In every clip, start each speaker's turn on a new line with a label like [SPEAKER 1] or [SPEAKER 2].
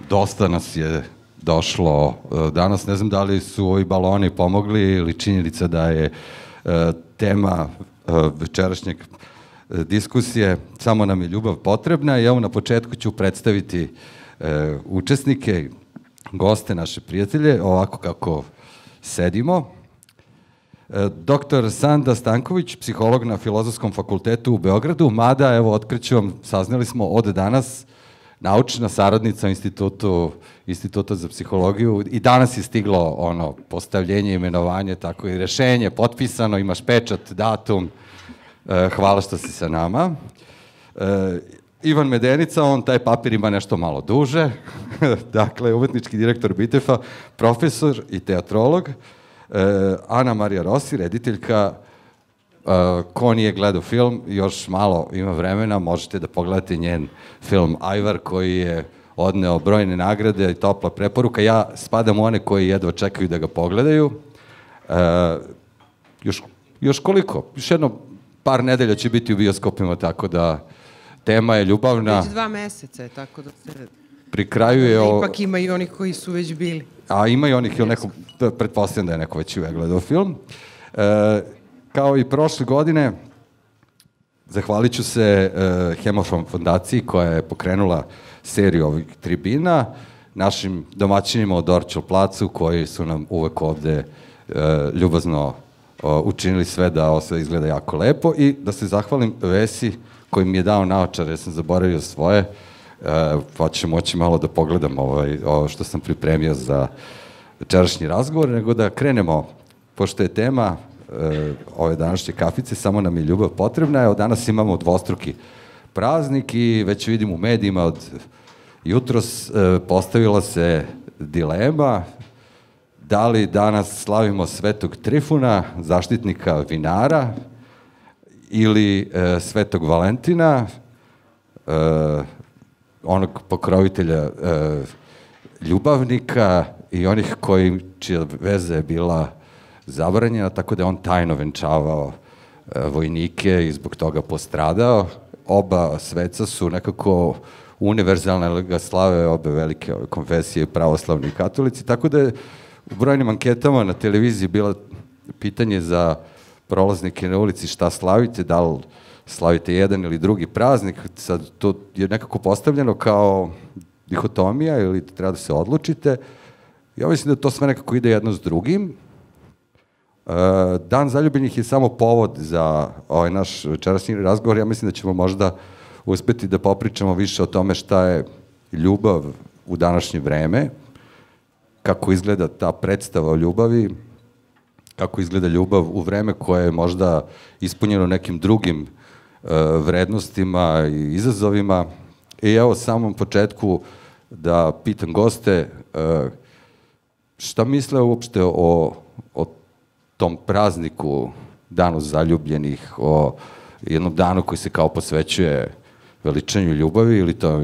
[SPEAKER 1] dosta nas je došlo danas. Ne znam da li su ovi baloni pomogli ili činjenica da je tema večerašnjeg diskusije Samo nam je ljubav potrebna. I evo na početku ću predstaviti učesnike, goste, naše prijatelje, ovako kako sedimo. Doktor Sanda Stanković, psiholog na Filozofskom fakultetu u Beogradu, mada, evo, otkriću vam, saznali smo od danas, naučna saradnica Instituta za psihologiju, i danas je stiglo ono postavljenje, imenovanje, tako i rešenje, potpisano, imaš pečat, datum, hvala što si sa nama. Ivan Medenica, on taj papir ima nešto malo duže, dakle, umetnički direktor BITEF-a, profesor i teatrolog. Ana Marija Rossi, rediteljka. Ko nije gledao film, još malo ima vremena, možete da pogledate njen film Ajvar, koji je odneo brojne nagrade i topla preporuka. Ja spadam u one koji jedva čekaju da ga pogledaju. Još koliko? Još jedno par nedelja će biti u bioskopima, tako da tema je ljubavna.
[SPEAKER 2] Već 2 meseca je, tako da se...
[SPEAKER 1] Pri kraju je...
[SPEAKER 2] Ipak ima i onih koji su već bili.
[SPEAKER 1] A ima i onih, pretpostavljam da je neko već gledao film. Kao i prošle godine, zahvalit ću se Hemofon fondaciji koja je pokrenula seriju ovih tribina, našim domaćinima od Dorćol placu koji su nam uvek ovde ljubazno učinili sve da ovo sve izgleda jako lepo, i da se zahvalim Vesi koji mi je dao naočare, jer sam zaboravio svoje, pa ću moći malo da pogledam ovo što sam pripremio za večerašnji razgovor, nego da krenemo, pošto je tema ove današnje kafice Samo nam je ljubav potrebna. Evo, danas imamo dvostruki praznik i već vidim u medijima od jutros postavila se dilema da li danas slavimo Svetog Trifuna, zaštitnika vinara, ili Svetog Valentina, onog pokrovitelja ljubavnika i onih čija veza je bila zabranjena, tako da je on tajno venčavao vojnike i zbog toga postradao. Oba sveca su nekako univerzalne, ali ga slave obe velike konfesije, pravoslavni i katolici, tako da je u brojnim anketama na televiziji bilo pitanje za prolaznike na ulici šta slavite, da li slavite jedan ili drugi praznik. Sad to je nekako postavljeno kao dihotomija ili treba da se odlučite. Ja mislim da to sve nekako ide jedno s drugim. Dan zaljubljenih je samo povod za ovaj naš večerašnji razgovor. Ja mislim da ćemo možda uspeti da popričamo više o tome šta je ljubav u današnje vreme, kako izgleda ta predstava o ljubavi, kako izgleda ljubav u vreme koje je možda ispunjeno nekim drugim vrednostima i izazovima. I evo, samom početku da pitam goste šta misle uopšte o tom prazniku, danu zaljubljenih, o jednom danu koji se kao posvećuje veličanju ljubavi ili to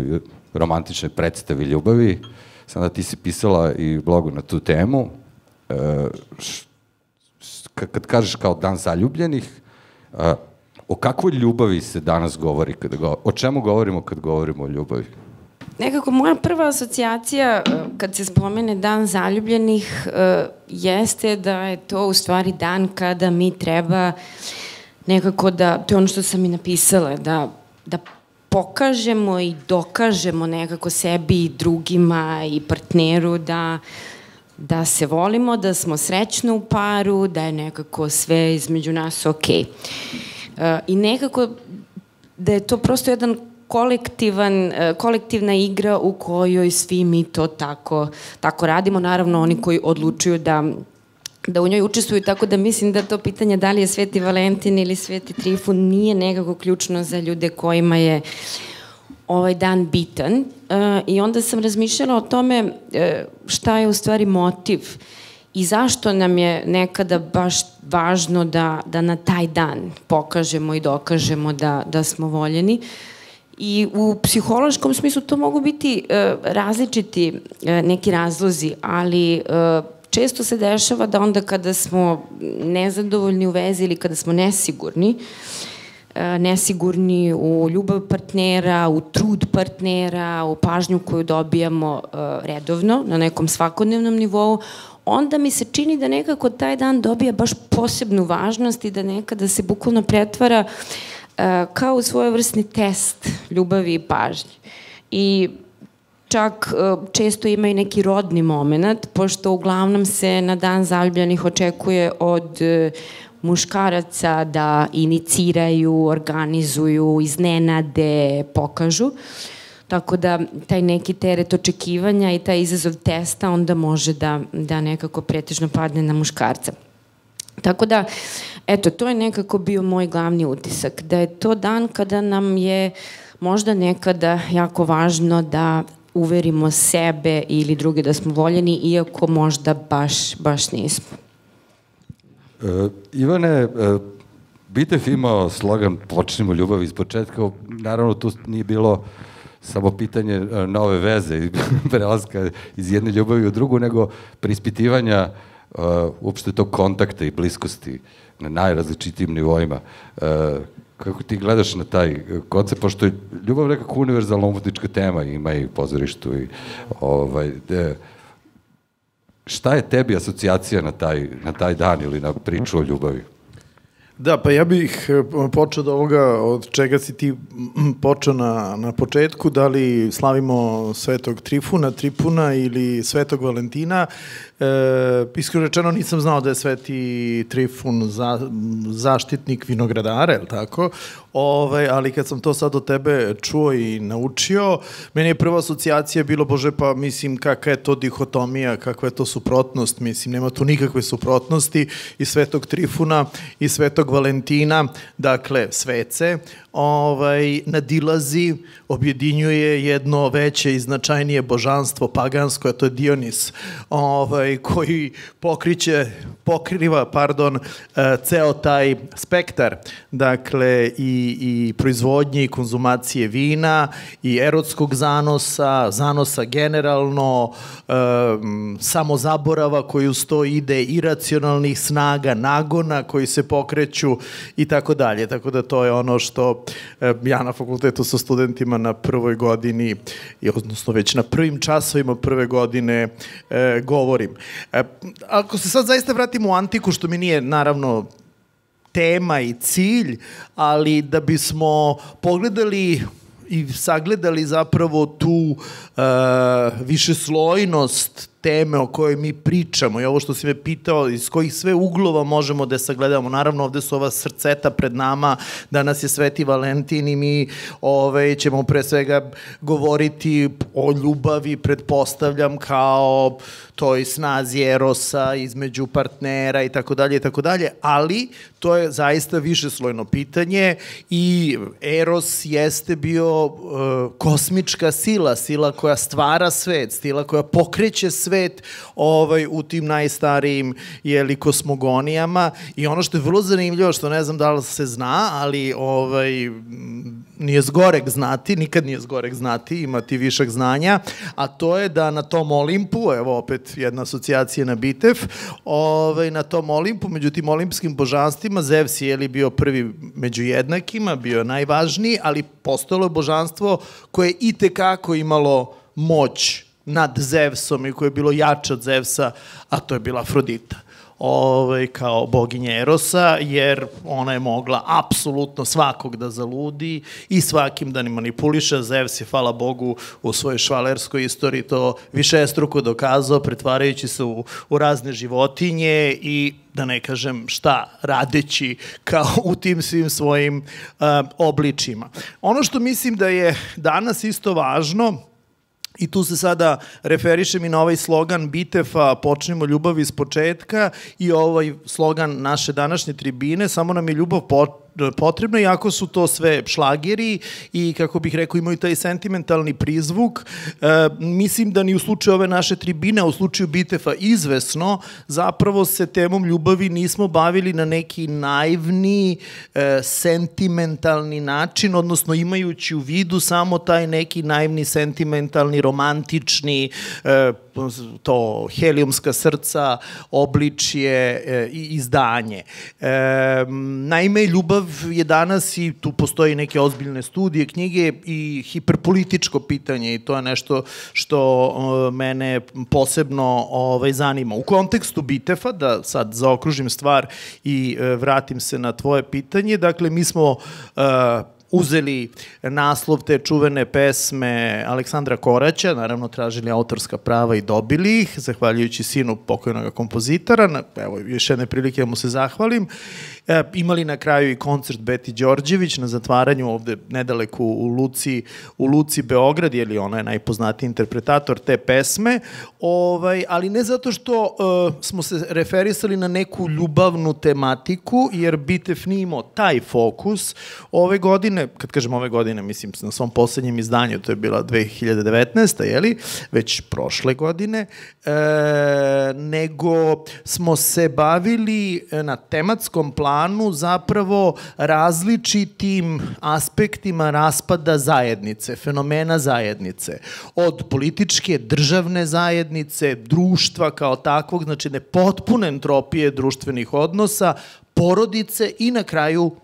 [SPEAKER 1] romantičnoj predstavi ljubavi. Sada ti si pisala i blogu na tu temu. Kad kažeš kao dan zaljubljenih, o kakvoj ljubavi se danas govori? O čemu govorimo kad govorimo o ljubavi?
[SPEAKER 3] Nekako moja prva asocijacija kad se spomene dan zaljubljenih jeste da je to u stvari dan kada mi treba nekako da, to je ono što sam i napisala, da pokažemo i dokažemo nekako sebi i drugima i partneru da se volimo, da smo srećno u paru, da je nekako sve između nas okej. I nekako da je to prosto jedan kolektivna igra u kojoj svi mi to tako radimo. Naravno, oni koji odlučuju da u njoj učestvuju, tako da mislim da to pitanje da li je Sveti Valentin ili Sveti Trifun nije nekako ključno za ljude kojima je ovaj dan bitan. I onda sam razmišljala o tome šta je u stvari motiv i zašto nam je nekada baš važno da na taj dan pokažemo i dokažemo da smo voljeni. I u psihološkom smislu to mogu biti različiti neki razlozi, ali često se dešava da onda kada smo nezadovoljni u vezi ili kada smo nesigurni, nesigurni u ljubav partnera, u trud partnera, u pažnju koju dobijamo redovno na nekom svakodnevnom nivou, onda mi se čini da nekako taj dan dobija baš posebnu važnost i da nekada se bukvalno pretvara kao svojevrsni test ljubavi i pažnje. I čak često ima i neki rodni moment, pošto uglavnom se na dan zaljubljenih očekuje od muškaraca da iniciraju, organizuju, iznenade, pokažu. Tako da taj neki teret očekivanja i taj izazov testa onda može da nekako pretežno padne na muškarca. Tako da, eto, to je nekako bio moj glavni utisak, da je to dan kada nam je možda nekada jako važno da uverimo sebe ili druge da smo voljeni, iako možda baš nismo.
[SPEAKER 1] Ivane, Bitev imao slogan "Počnimo ljubav iz početka", naravno tu nije bilo samo pitanje nove veze i prelaska iz jedne ljubavi u drugu, nego preispitivanja uopšte tog kontakta i bliskosti na najrazličitijim nivoima. Kako ti gledaš na taj koncept, pošto je ljubav nekako univerzalna umetnička tema, ima i pozorištu i šta je tebi asocijacija na taj dan ili na priču o ljubavi?
[SPEAKER 4] Da, pa ja bih počeo od ovoga od čega si ti počeo na početku, da li slavimo Svetog Trifuna ili Svetog Valentina. Iskreno rečeno nisam znao da je Sveti Trifun zaštitnik vinogradara, je li tako? Ali kad sam to sad od tebe čuo i naučio, meni je prva asocijacija bilo, bože, pa mislim kakva je to dihotomija, kakva je to suprotnost, mislim, nema tu nikakve suprotnosti i Svetog Trifuna i Svetog Valentina, dakle, svece, nadilazi, objedinjuje jedno veće i značajnije božanstvo pagansko, a to je Dionis, koji pokriva ceo taj spektar, dakle, i proizvodnje i konzumacije vina, i erotskog zanosa generalno, samozaborava koji uz to ide, iracionalnih snaga, nagona koji se pokreću i tako dalje. Tako da to je ono što ja na fakultetu sa studentima na prvoj godini, odnosno već na prvim časovima prve godine govorim. Ako se sad zaista vratimo u antiku, što mi nije naravno tema i cilj, ali da bismo pogledali i sagledali zapravo tu višeslojnost teme o kojoj mi pričamo i ovo što si me pitao, iz kojih sve uglova možemo da sagledamo. Naravno, ovde su ova srceta pred nama, danas je Sveti Valentin i mi ćemo pre svega govoriti o ljubavi, pretpostavljam, kao toj snazi erosa između partnera i tako dalje, ali to je zaista višeslojno pitanje i eros jeste bio kosmička sila koja stvara svet, sila koja pokreće svet u tim najstarijim kosmogonijama. I ono što je vrlo zanimljivo, što ne znam da li se zna, ali nije zgoreg znati, nikad nije zgoreg znati, imati višak znanja, a to je da na tom Olimpu, evo opet jedna asocijacija na Bitev, na tom Olimpu, među tim olimpskim božanstvima, Zevs je bio prvi među jednakima, bio najvažniji, ali postojalo je božanstvo koje je itekako imalo moć nad Zevsom i koje je bilo jače od Zevsa, a to je bila Afrodita. Kao boginja Erosa, jer ona je mogla apsolutno svakog da zaludi i svakim da ne manipuliše. Zevs je, hvala Bogu, u svojoj švalerskoj istoriji to višestruko dokazao, pretvarajući se u razne životinje i da ne kažem šta, radeći kao u tim svim svojim obličima. Ono što mislim da je danas isto važno, i tu se sada referišem i na ovaj slogan Bitefa "Počnimo ljubav iz početka" i ovaj slogan naše današnje tribine, samo nam je ljubav potrebno, iako su to sve šlageri i, kako bih rekao, imaju taj sentimentalni prizvuk. Mislim da ni u slučaju ove naše tribine, a u slučaju Bitefa izvesno, zapravo se temom ljubavi nismo bavili na neki naivni, sentimentalni način, odnosno imajući u vidu samo taj neki naivni, sentimentalni, romantični to helijumska srca, obličje i izdanje. Naime, ljubav je danas, i tu postoji neke ozbiljne studije, knjige, i hiperpolitičko pitanje, i to je nešto što mene posebno zanima. U kontekstu Bitefa, da sad zaokružim stvar i vratim se na tvoje pitanje, dakle, mi smo uzeli naslov te čuvene pesme Aleksandra Koraća, naravno tražili autorska prava i dobili ih, zahvaljujući sinu pokojnog kompozitora, evo još jedne prilike da mu se zahvalim. Imali na kraju i koncert Beti Đorđević na zatvaranju ovde nedaleko u Luci Beograd, jer ona je najpoznatiji interpretator te pesme, ali ne zato što smo se referisali na neku ljubavnu tematiku, jer Bitef nije imao taj fokus. Ove godine, kad kažem ove godine, mislim na svom poslednjem izdanju, to je bila 2019. jeli, već prošle godine, nego smo se bavili na tematskom planu zapravo različitim aspektima raspada zajednice, fenomena zajednice, od političke, državne zajednice, društva kao takvog, znači nepotpune entropije društvenih odnosa, porodice i na kraju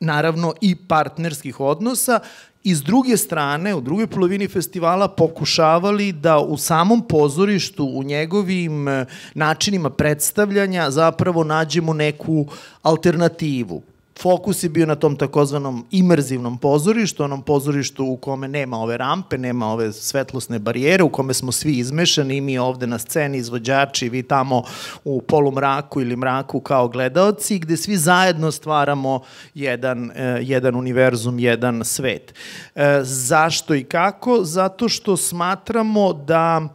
[SPEAKER 4] naravno i partnerskih odnosa, i s druge strane, u drugoj polovini festivala pokušavali da u samom pozorištu, u njegovim načinima predstavljanja zapravo nađemo neku alternativu. Fokus je bio na tom takozvanom imerzivnom pozorištu, onom pozorištu u kome nema ove rampe, nema ove svetlosne barijere, u kome smo svi izmešani, i mi ovde na sceni, izvođači, vi tamo u polumraku ili mraku kao gledaoci, gde svi zajedno stvaramo jedan univerzum, jedan svet. Zašto i kako? Zato što smatramo da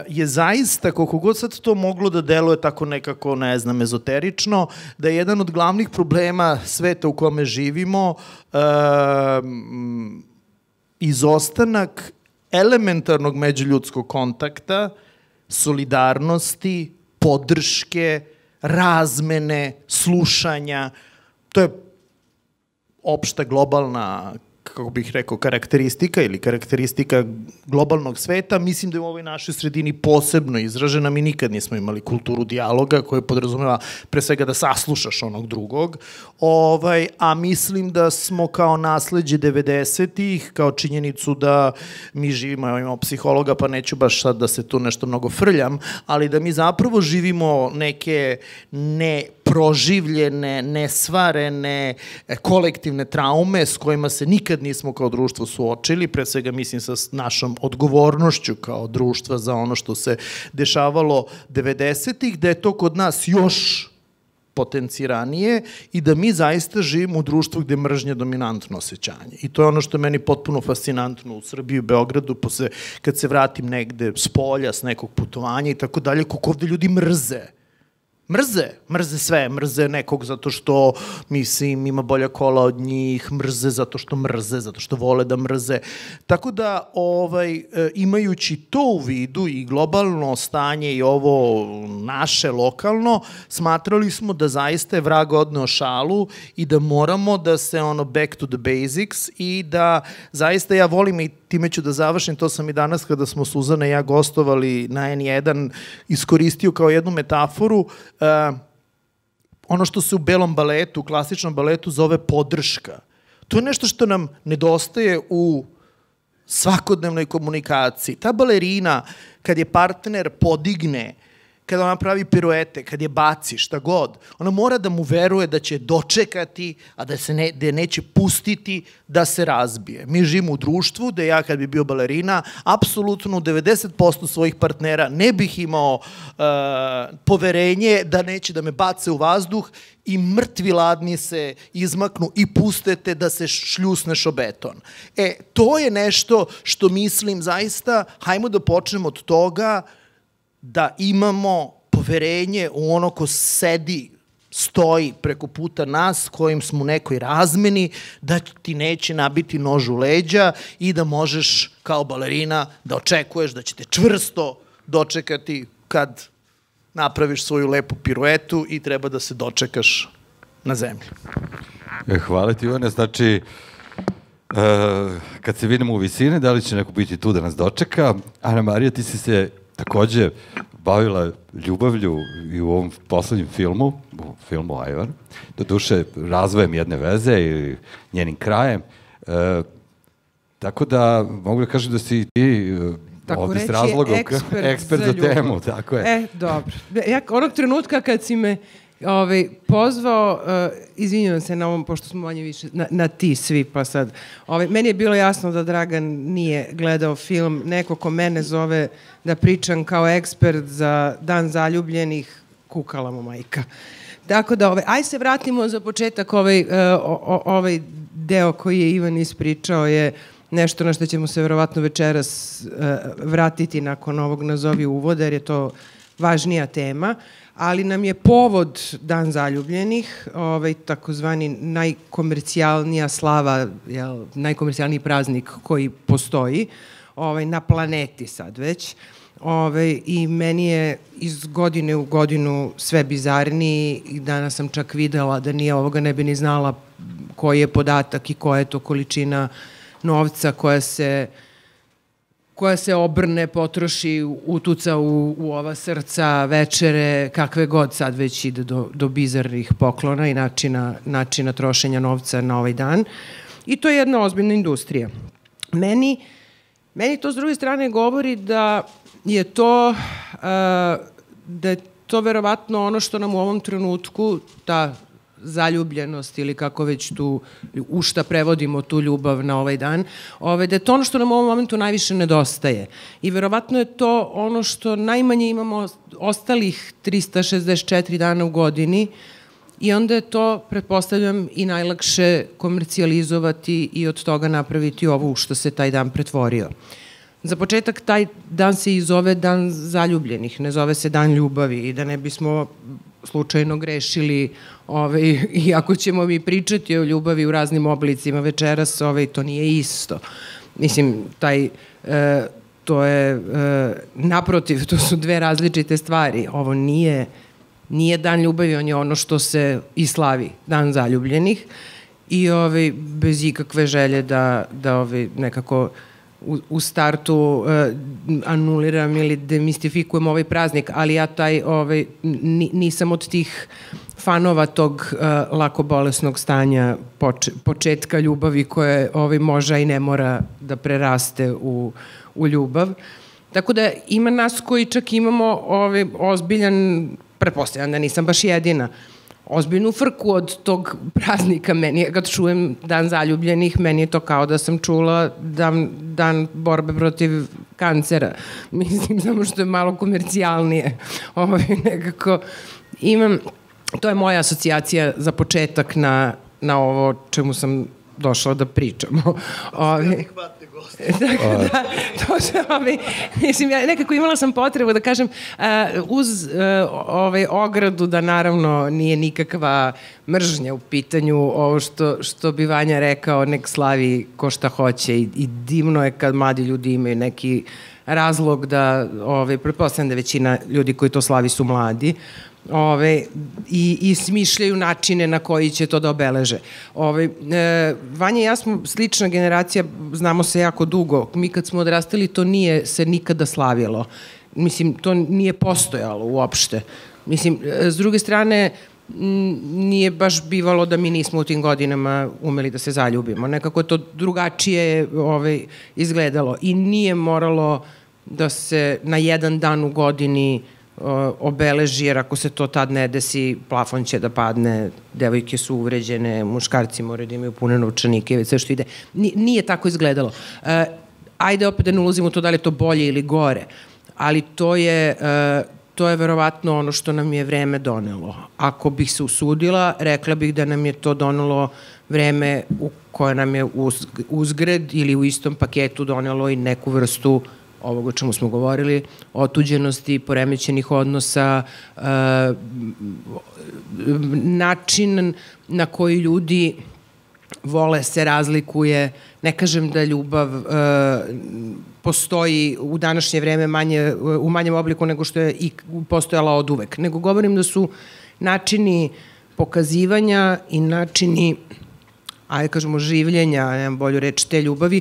[SPEAKER 4] je zaista, koliko god sad to moglo da deluje tako nekako, ne znam, ezoterično, da je jedan od glavnih problema sveta u kome živimo izostanak elementarnog međuljudskog kontakta, solidarnosti, podrške, razmene, slušanja. To je opšta globalna, kako bih rekao, karakteristika ili karakteristika globalnog sveta. Mislim da je u ovoj našoj sredini posebno izražena. Mi nikad nismo imali kulturu dijaloga koja podrazumeva pre svega da saslušaš onog drugog, a mislim da smo kao nasleđe 90-ih, kao činjenicu da mi živimo, imamo psihologa, pa neću baš sad da se tu nešto mnogo frljam, ali da mi zapravo živimo neke neproživljene, nesvarene, kolektivne traume s kojima se nikad nismo kao društvo suočili, pre svega mislim sa našom odgovornošću kao društva za ono što se dešavalo 90-ih, da je to kod nas još potenciranije i da mi zaista živimo u društvu gde je mržnja dominantno osjećanje. I to je ono što je meni potpuno fascinantno u Srbiji, u Beogradu, kad se vratim negde s polja, s nekog putovanja i tako dalje, kako ovde ljudi mrze. Mrze sve, mrze nekog zato što, mislim, ima bolja kola od njih, mrze zato što vole da mrze. Tako da, imajući to u vidu i globalno stanje i ovo naše lokalno, smatrali smo da zaista je vrag odneo šalu i da moramo da se back to the basics i da zaista ja volim, i time ću da završim, to sam i danas kada smo Suzana i ja gostovali na N1 iskoristio kao jednu metaforu, ono što se u belom baletu, u klasičnom baletu zove podrška. To je nešto što nam nedostaje u svakodnevnoj komunikaciji. Ta balerina, kad je partner podigne, kada ona pravi piruete, kad je baci, šta god, ona mora da mu veruje da će dočekati, a da je neće pustiti da se razbije. Mi živimo u društvu da ja kad bi bio balerina, apsolutno u 90% svojih partnera ne bih imao poverenje da neće da me bace u vazduh i mrtvi ladni se izmaknu i pustete da se šljusneš o beton. To je nešto što mislim zaista, hajmo da počnemo od toga da imamo poverenje u ono ko stoji preko puta nas, kojim smo u nekoj razmeni, da ti neće nabiti nož u leđa i da možeš kao balerina da očekuješ da će te čvrsto dočekati kad napraviš svoju lepu piruetu i treba da se dočekaš na zemlji.
[SPEAKER 1] Hvala ti, Ivane. Znači, kad se vidimo u visini, da li će neko biti tu da nas dočeka? Ana Marija, ti si se takođe bavila ljubavlju i u ovom poslednjem filmu, u filmu Ajvar, do duše razvojem jedne veze i njenim krajem. Tako da mogu da kažem da si ti ovdje s razlogom ekspert za temu. Tako je.
[SPEAKER 2] Dobro. Ja onog trenutka kad si me pozvao, izvinjavam se na ovom, pošto smo manje više na ti svi, pa sad, meni je bilo jasno da Dragan nije gledao film, neko ko mene zove da pričam kao ekspert za Dan zaljubljenih, kukala mu majka. Tako da, aj se vratimo za početak, ovaj deo koji je Ivan ispričao je nešto na što ćemo se verovatno večeras vratiti nakon ovog nazovi uvoda, jer je to važnija tema, ali nam je povod Dan zaljubljenih, takozvani najkomercijalnija slava, najkomercijalniji praznik koji postoji na planeti sad već. I meni je iz godine u godinu sve bizarniji i danas sam čak videla da nije ovoga, ne bi ni znala koji je podatak i koja je to količina novca koja se obrne, potroši, utuca u ova srca, večere, kakve god sad već ide do bizarnih poklona i načina trošenja novca na ovaj dan. I to je jedna ozbiljna industrija. Meni to s druge strane govori da je to verovatno ono što nam u ovom trenutku, ta zaljubljenost ili kako već tu, u šta prevodimo tu ljubav na ovaj dan, da je to ono što nam u ovom momentu najviše nedostaje. I verovatno je to ono što najmanje imamo ostalih 364 dana u godini i onda je to, pretpostavljam, i najlakše komercijalizovati i od toga napraviti ovo u što se taj dan pretvorio. Za početak, taj dan se i zove Dan zaljubljenih, ne zove se Dan ljubavi i da ne bismo slučajno grešili, iako ćemo mi pričati o ljubavi u raznim oblicima večeras, to nije isto. Mislim, to je, naprotiv, to su dve različite stvari. Ovo nije Dan ljubavi, on je ono što se i slavi, Dan zaljubljenih i bez ikakve želje da nekako u startu anuliram ili demistifikujem ovaj praznik, ali ja nisam od tih fanova tog lako bolesnog stanja početka ljubavi koje može i ne mora da preraste u ljubav. Tako da ima nas koji čak imamo ozbiljan, pretpostavljam da nisam baš jedina, ozbiljnu frku od tog praznika. Meni je, kad čujem Dan zaljubljenih, meni je to kao da sam čula dan borbe protiv kancera. Mislim, samo što je malo komercijalnije. Nekako imam, to je moja asocijacija za početak na ovo čemu sam došla da pričamo. Tako da, to se mislim, nekako imala sam potrebu da kažem uz ogradu da naravno nije nikakva mržnja u pitanju, ovo što bi Vanja rekao, nek slavi ko šta hoće i divno je kad mladi ljudi imaju neki razlog da, pretpostavljam da većina ljudi koji to slavi su mladi, i smišljaju načine na koji će to da obeleže. Vanja i ja smo slična generacija, znamo se jako dugo. Mi kad smo odrastali, to nije se nikada slavilo. Mislim, to nije postojalo uopšte. Mislim, s druge strane, nije baš bivalo da mi nismo u tim godinama umeli da se zaljubimo. Nekako je to drugačije izgledalo i nije moralo da se na jedan dan u godini obeleži, jer ako se to tad ne desi, plafon će da padne, devojke su uvređene, muškarci moraju da imaju pune novčanike, već sve što ide. Nije tako izgledalo. Ajde opet da ne ulazimo u to da li je to bolje ili gore, ali to je verovatno ono što nam je vreme donelo. Ako bih se usudila, rekla bih da nam je to donelo vreme u koje nam je uzgred ili u istom paketu donelo i neku vrstu ovog o čemu smo govorili, otuđenosti, poremećenih odnosa, način na koji ljudi vole se razlikuje. Ne kažem da ljubav postoji u današnje vreme u manjem obliku nego što je i postojala od uvek, nego govorim da su načini pokazivanja i načini, ajde kažemo, življenja, nemam bolju reč, te ljubavi,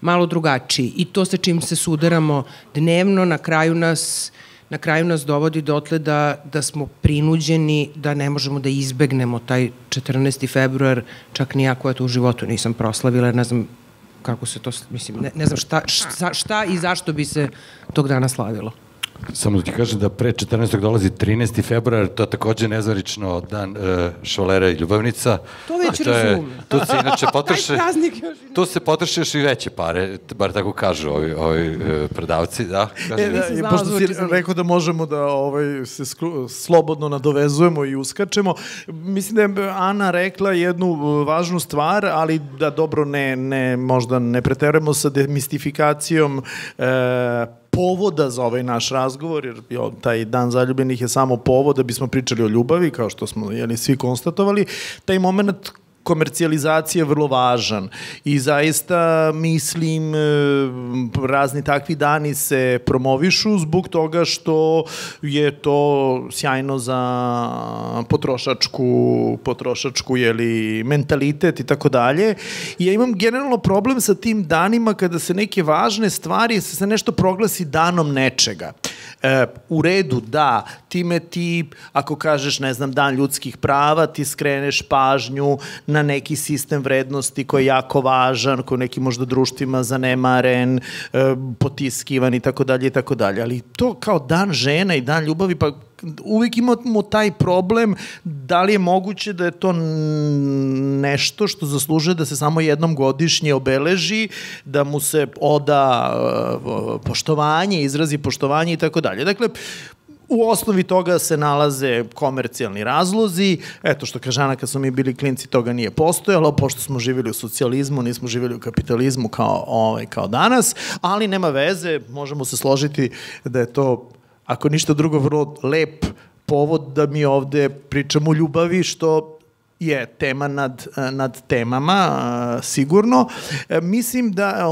[SPEAKER 2] malo drugačiji. I to sa čim se sudaramo dnevno, na kraju nas dovodi dotle da smo prinuđeni da ne možemo da izbegnemo taj 14. februar, čak ni ja koja to u životu nisam proslavila, ne znam kako se to, mislim, ne znam šta i zašto bi se tog dana slavilo.
[SPEAKER 1] Samo da ti kažem da pre 14. dolazi 13. februar, to je takođe nezvanično dan švalera i ljubavnica.
[SPEAKER 2] To već razumem.
[SPEAKER 1] Tu se inače potroše... Tu se potroše još i veće pare, bar tako kažu ovi prodavci, da?
[SPEAKER 4] Pošto si rekao da možemo da se slobodno nadovezujemo i uskačemo, mislim da je Ana rekla jednu važnu stvar, ali da dobro možda ne preterujemo sa demistifikacijom povoda za ovaj naš razgovor, jer taj dan zaljubljenih je samo povod da bismo pričali o ljubavi, kao što smo svi konstatovali. Taj moment komercijalizacija je vrlo važan i zaista mislim razni takvi dani se promovišu zbog toga što je to sjajno za potrošačku mentalitet i tako dalje. I ja imam generalno problem sa tim danima kada se neke važne stvari, se nešto proglasi danom nečega. U redu, da, time ti, ako kažeš, ne znam, dan ljudskih prava, ti skreneš pažnju na neki sistem vrednosti koji je jako važan, koji je neki možda društvima zanemaren, potiskivan i tako dalje, ali to kao dan žena i dan ljubavi, pa uvijek imamo taj problem da li je moguće da je to nešto što zaslužuje da se samo jednom godišnje obeleži, da mu se oda poštovanje, izrazi poštovanje i tako dalje. Dakle, u osnovi toga se nalaze komercijalni razlozi. Eto što kaže Ana, kad smo mi bili klinci toga nije postojalo, pošto smo živjeli u socijalizmu, nismo živjeli u kapitalizmu kao danas, ali nema veze, možemo se složiti da je to, ako ništa drugo, vrlo lep povod da mi ovde pričamo o ljubavi, što je tema nad temama, sigurno. Mislim da,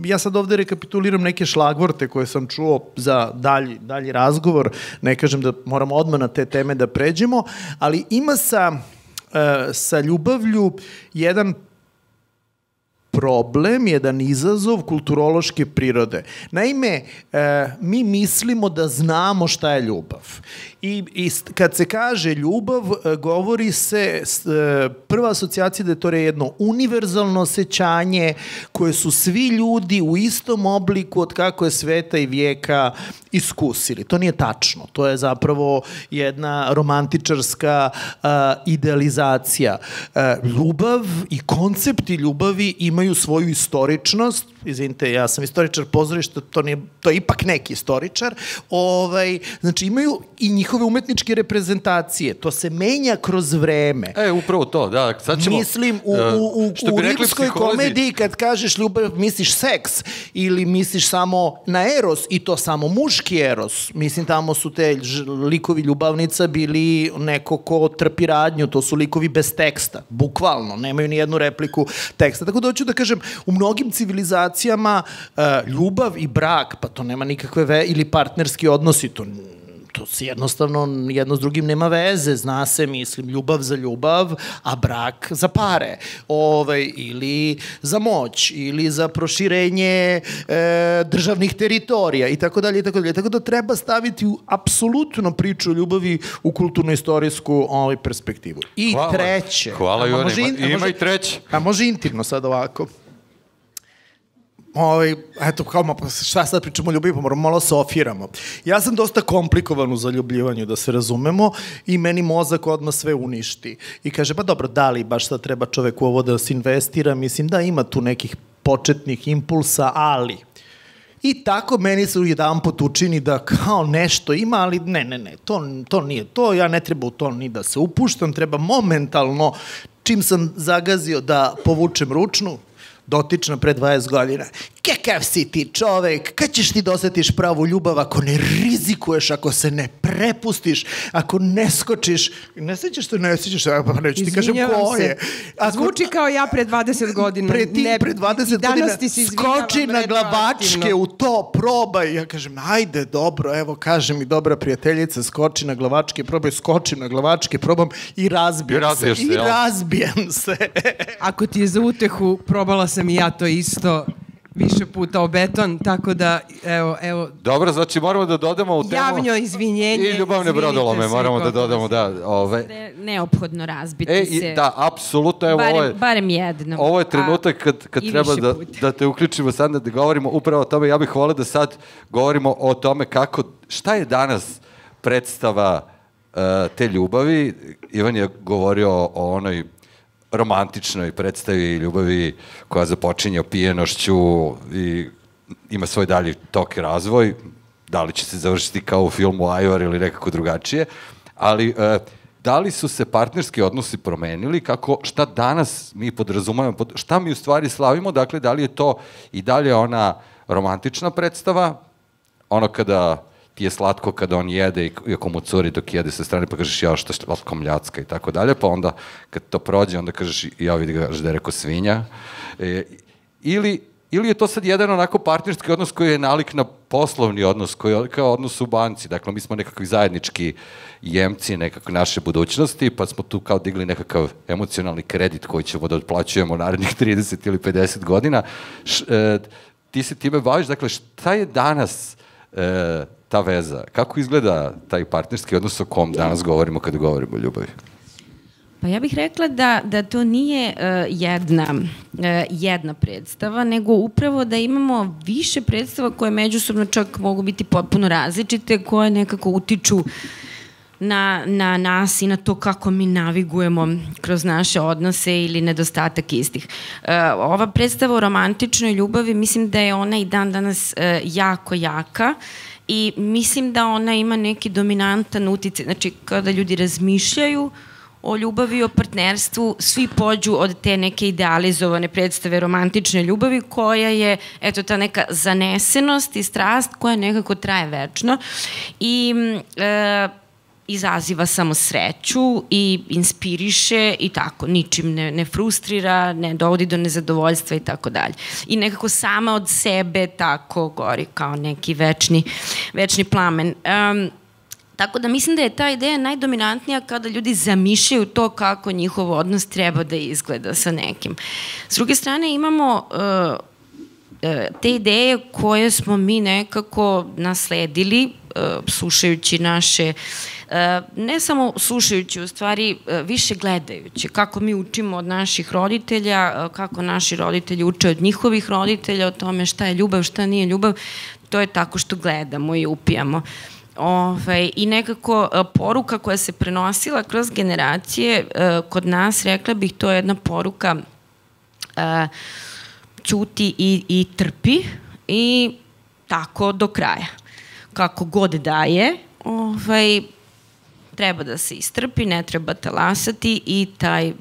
[SPEAKER 4] ja sad ovde rekapituliram neke šlagvorte koje sam čuo za dalji razgovor, ne kažem da moramo odmah na te teme da pređemo, ali ima sa ljubavlju jedan problem, jedan izazov kulturološke prirode. Naime, mi mislimo da znamo šta je ljubav. I kad se kaže ljubav, govori se, prva asocijacija da je to jedno univerzalno osjećanje koje su svi ljudi u istom obliku od kako je sveta i vijeka iskusili. To nije tačno. To je zapravo jedna romantičarska idealizacija. Ljubav i koncepti ljubavi imaju svoju istoričnost. Izvinite, ja sam istoričar pozorišta, to je ipak neki istoričar. Znači, imaju i njihove umetničke reprezentacije. To se menja kroz vreme.
[SPEAKER 1] Upravo to, da. Sad ćemo...
[SPEAKER 4] Mislim, u rimskoj komediji kad kažeš ljubav, misliš seks ili misliš samo na eros i to samo muški eros. Mislim, tamo su te likovi ljubavnica bili neko ko trpi radnju, to su likovi bez teksta, bukvalno, nemaju ni jednu repliku teksta. Tako da hoću da kažem, u mnogim civilizacijama ljubav i brak, pa to nema nikakve ili partnerski odnosi, to se jednostavno jedno s drugim nema veze, zna se, mislim, ljubav za ljubav, a brak za pare, ili za moć, ili za proširenje državnih teritorija i tako dalje, i tako dalje. Tako da treba staviti apsolutno priču o ljubavi u kulturno-istorijsku perspektivu. I treće.
[SPEAKER 1] Hvala, Jovane. Ima i treće.
[SPEAKER 4] A može intimno sad ovako. Eto, kao, šta sad pričamo o ljubavi, pa moramo malo sofiramo. Ja sam dosta komplikovan u zaljubljivanju, da se razumemo, i meni mozak odmah sve uništi. I kaže, pa dobro, da li baš sad treba čoveku ovo da se investira? Mislim da ima tu nekih početnih impulsa, ali... I tako meni se jedan put učini da kao nešto ima, ali ne, to nije to, ja ne treba u to ni da se upuštam, treba momentalno, čim sam zagazio da povučem ručnu, dotična pre 20 godina. Kakav si ti čovek? Kad ćeš ti da osetiš pravu ljubav ako ne rizikuješ, ako se ne prepustiš, ako ne skočiš? Ne sećaš se, ne sećaš se, pa neću ti kažem ko je.
[SPEAKER 2] Zvuči kao ja pre 20 godina.
[SPEAKER 4] Pre 20 godina skoči na glavačke u to, probaj. Ja kažem, ajde, dobro, evo, kaže mi dobra prijateljica, skoči na glavačke, probaj, skočim na glavačke, probam i razbijem se.
[SPEAKER 2] Ako ti je za utehu, probala sam i ja to isto više puta o beton, tako da, evo...
[SPEAKER 1] Dobro, znači moramo da dodamo u temu...
[SPEAKER 2] Javno izvinjenje.
[SPEAKER 1] I ljubavne brodolome, moramo da dodamo, da.
[SPEAKER 3] Neophodno razbiti se.
[SPEAKER 1] Da, apsolutno, evo ovo je...
[SPEAKER 3] Barem jednom.
[SPEAKER 1] Ovo je trenutak kad treba da te uključimo sad da govorimo upravo o tome. Ja bih volio da sad govorimo o tome šta je danas predstava te ljubavi. Ivan je govorio o onoj romantičnoj predstavi ljubavi koja započinje opijenošću i ima svoj dalji tok i razvoj. Da li će se završiti kao u filmu Ajvar ili nekako drugačije, ali da li su se partnerski odnosi promenili, šta danas mi podrazumavamo, šta mi u stvari slavimo, dakle, da li je to i dalje ona romantična predstava, ono kada ti je slatko kada on jede i ako mu curi dok jede sa strane, pa kažeš ja što je slatko mljacka i tako dalje, pa onda kad to prođe, onda kažeš ja vidi ga da je rekao svinja. Ili je to sad jedan onako partnerski odnos koji je nalik na poslovni odnos, koji je kao odnos u banci. Dakle, mi smo nekakvi zajednički jemci nekakve naše budućnosti, pa smo tu kao digli nekakav emocionalni kredit koji ćemo da otplaćujemo narednih 30 ili 50 godina. Ti se time baviš, dakle, šta je danas ta veza? Kako izgleda taj partnerski odnos o kom danas govorimo kada govorimo o ljubavi?
[SPEAKER 3] Pa ja bih rekla da to nije jedna predstava, nego upravo da imamo više predstava koje međusobno čak mogu biti potpuno različite, koje nekako utiču na nas i na to kako mi navigujemo kroz naše odnose ili nedostatak istih. Ova predstava o romantičnoj ljubavi, mislim da je ona i dan danas jako jaka i mislim da ona ima neki dominantan uticaj. Znači, kada ljudi razmišljaju o ljubavi i o partnerstvu, svi pođu od te neke idealizovane predstave romantične ljubavi koja je, eto, ta neka zanesenost i strast koja nekako traje večno i izaziva samo sreću i inspiriše i tako, ničim ne frustrira, ne dovodi do nezadovoljstva i tako dalje. I nekako sama od sebe tako gori kao neki večni plamen. Tako da mislim da je ta ideja najdominantnija kada ljudi zamišljaju to kako njihov odnos treba da izgleda sa nekim. S druge strane imamo te ideje koje smo mi nekako nasledili slušajući naše, ne samo slušajući, u stvari više gledajući kako mi učimo od naših roditelja, kako naši roditelji uče od njihovih roditelja o tome šta je ljubav, šta nije ljubav, to je tako što gledamo i upijamo. I nekako poruka koja se prenosila kroz generacije kod nas, rekla bih, to je jedna poruka ćuti i trpi i tako do kraja. Kako god daje, treba da se istrpi, ne treba talasati i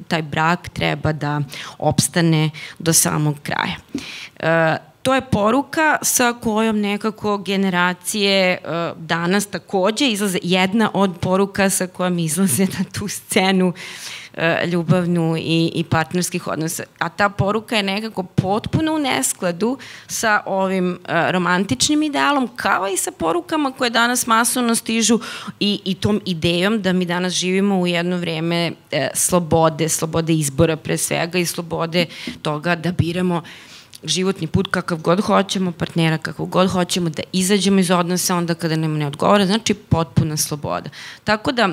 [SPEAKER 3] taj brak treba da opstane do samog kraja. To je poruka sa kojom nekako generacije danas takođe izlaze, jedna od poruka sa kojom izlaze na tu scenu ljubavnu i partnerskih odnosa. A ta poruka je nekako potpuno u neskladu sa ovim romantičnim idealom, kao i sa porukama koje danas masovno stižu i tom idejom da mi danas živimo u jedno vreme slobode izbora pre svega i slobode toga da biramo životni put kakav god hoćemo, partnera kakav god hoćemo, da izađemo iz odnosa onda kada nam ne odgovara, znači potpuna sloboda. Tako da,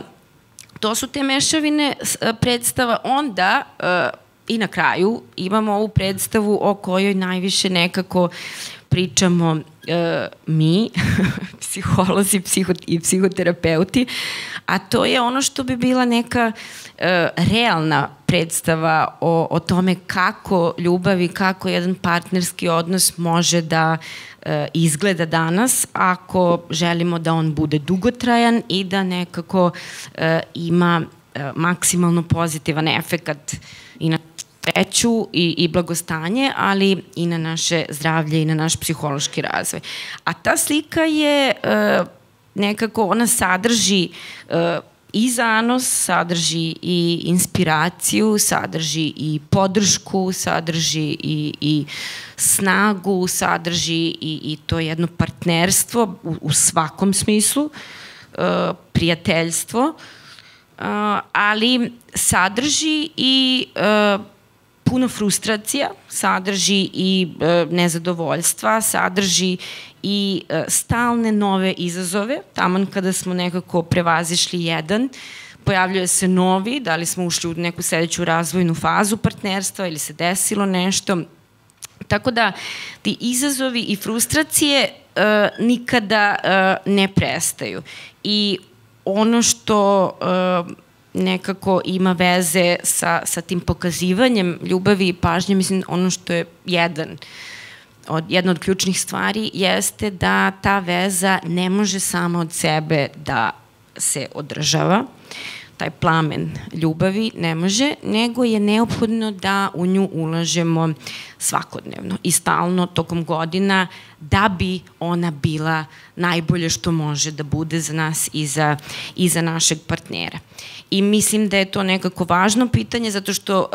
[SPEAKER 3] to su te mešavine predstava. Onda, i na kraju, imamo ovu predstavu o kojoj najviše nekako pričamo mi, psiholozi i psihoterapeuti, a to je ono što bi bila neka realna predstava o tome kako ljubav i kako jedan partnerski odnos može da izgleda danas ako želimo da on bude dugotrajan i da nekako ima maksimalno pozitivan efekat i na sreću i blagostanje, ali i na naše zdravlje i na naš psihološki razvoj. A ta slika je nekako, ona sadrži i zanos, sadrži i inspiraciju, sadrži i podršku, sadrži i snagu, sadrži i to jedno partnerstvo u svakom smislu, prijateljstvo, ali sadrži i puno frustracija, sadrži i nezadovoljstva, sadrži i stalne nove izazove. Taman kada smo nekako prevazišli jedan, pojavljuje se novi, da li smo ušli u neku sledeću razvojnu fazu partnerstva ili se desilo nešto. Tako da ti izazovi i frustracije nikada ne prestaju. I ono što nekako ima veze sa tim pokazivanjem ljubavi i pažnje, mislim, ono što je jedna od ključnih stvari jeste da ta veza ne može sama od sebe da se održava, taj plamen ljubavi ne može, nego je neophodno da u nju ulažemo svakodnevno i stalno tokom godina da bi ona bila najbolje što može da bude za nas i za našeg partnera. I mislim da je to nekako važno pitanje zato što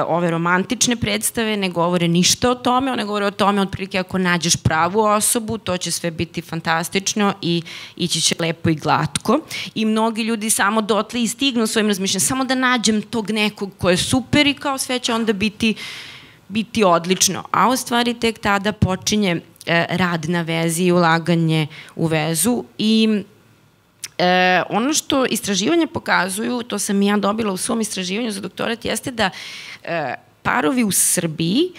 [SPEAKER 3] ove romantične predstave ne govore ništa o tome, one govore o tome otprilike ako nađeš pravu osobu, to će sve biti fantastično i ići će lepo i glatko. I mnogi ljudi samo dotle i stignu svojim razmišljanjem, samo da nađem tog nekog ko je super i kao sve će onda biti odlično. A u stvari tek tada počinje rad na vezi i ulaganje u vezu i ono što istraživanja pokazuju, to sam i ja dobila u svom istraživanju za doktorat, jeste da parovi u Srbiji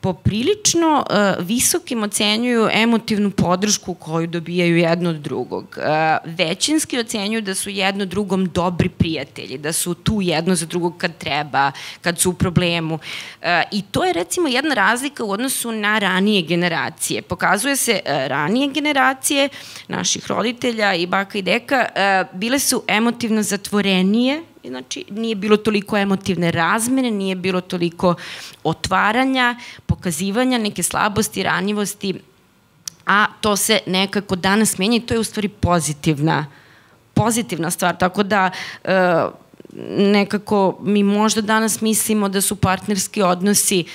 [SPEAKER 3] poprilično visokim ocenjuju emotivnu podršku koju dobijaju jedno od drugog. Većinski ocenjuju da su jedno drugom dobri prijatelji, da su tu jedno za drugog kad treba, kad su u problemu. I to je recimo jedna razlika u odnosu na ranije generacije. Pokazuje se ranije generacije naših roditelja i baka i deka bile su emotivno zatvorenije, znači nije bilo toliko emotivne razmene, nije bilo toliko otvaranja, pokazivanja neke slabosti, ranjivosti, a to se nekako danas menja i to je u stvari pozitivna stvar, tako da nekako mi možda danas mislimo da su partnerski odnosi,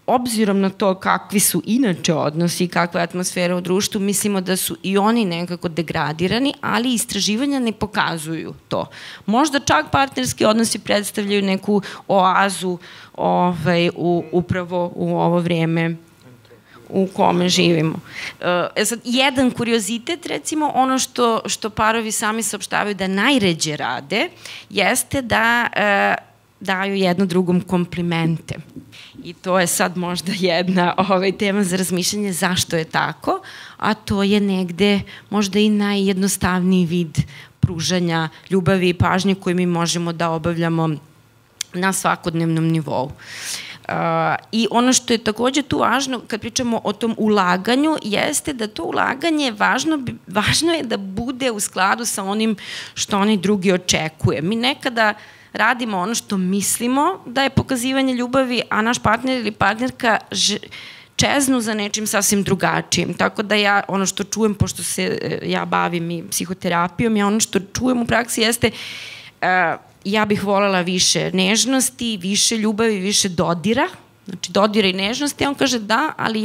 [SPEAKER 3] obzirom na to kakvi su inače odnosi i kakva je atmosfera u društvu, mislimo da su i oni nekako degradirani, ali istraživanja ne pokazuju to. Možda čak partnerski odnosi predstavljaju neku oazu upravo u ovo vreme u kome živimo. Sad, jedan kuriozitet, recimo, ono što parovi sami saopštavaju da najređe rade, jeste da daju jedno drugom komplimente. I to je sad možda jedna tema za razmišljanje zašto je tako, a to je negde možda i najjednostavniji vid pružanja ljubavi i pažnje koju mi možemo da obavljamo na svakodnevnom nivou. I ono što je takođe tu važno kad pričamo o tom ulaganju jeste da to ulaganje važno je da bude u skladu sa onim što onaj drugi očekuje. Mi nekada radimo ono što mislimo da je pokazivanje ljubavi, a naš partner ili partnerka čeznu za nečim sasvim drugačijim. Tako da ja ono što čujem, pošto se ja bavim i psihoterapijom, ja ono što čujem u praksi jeste ja bih voljela više nežnosti, više ljubavi, više dodira, znači dodira i nežnosti, a on kaže da, ali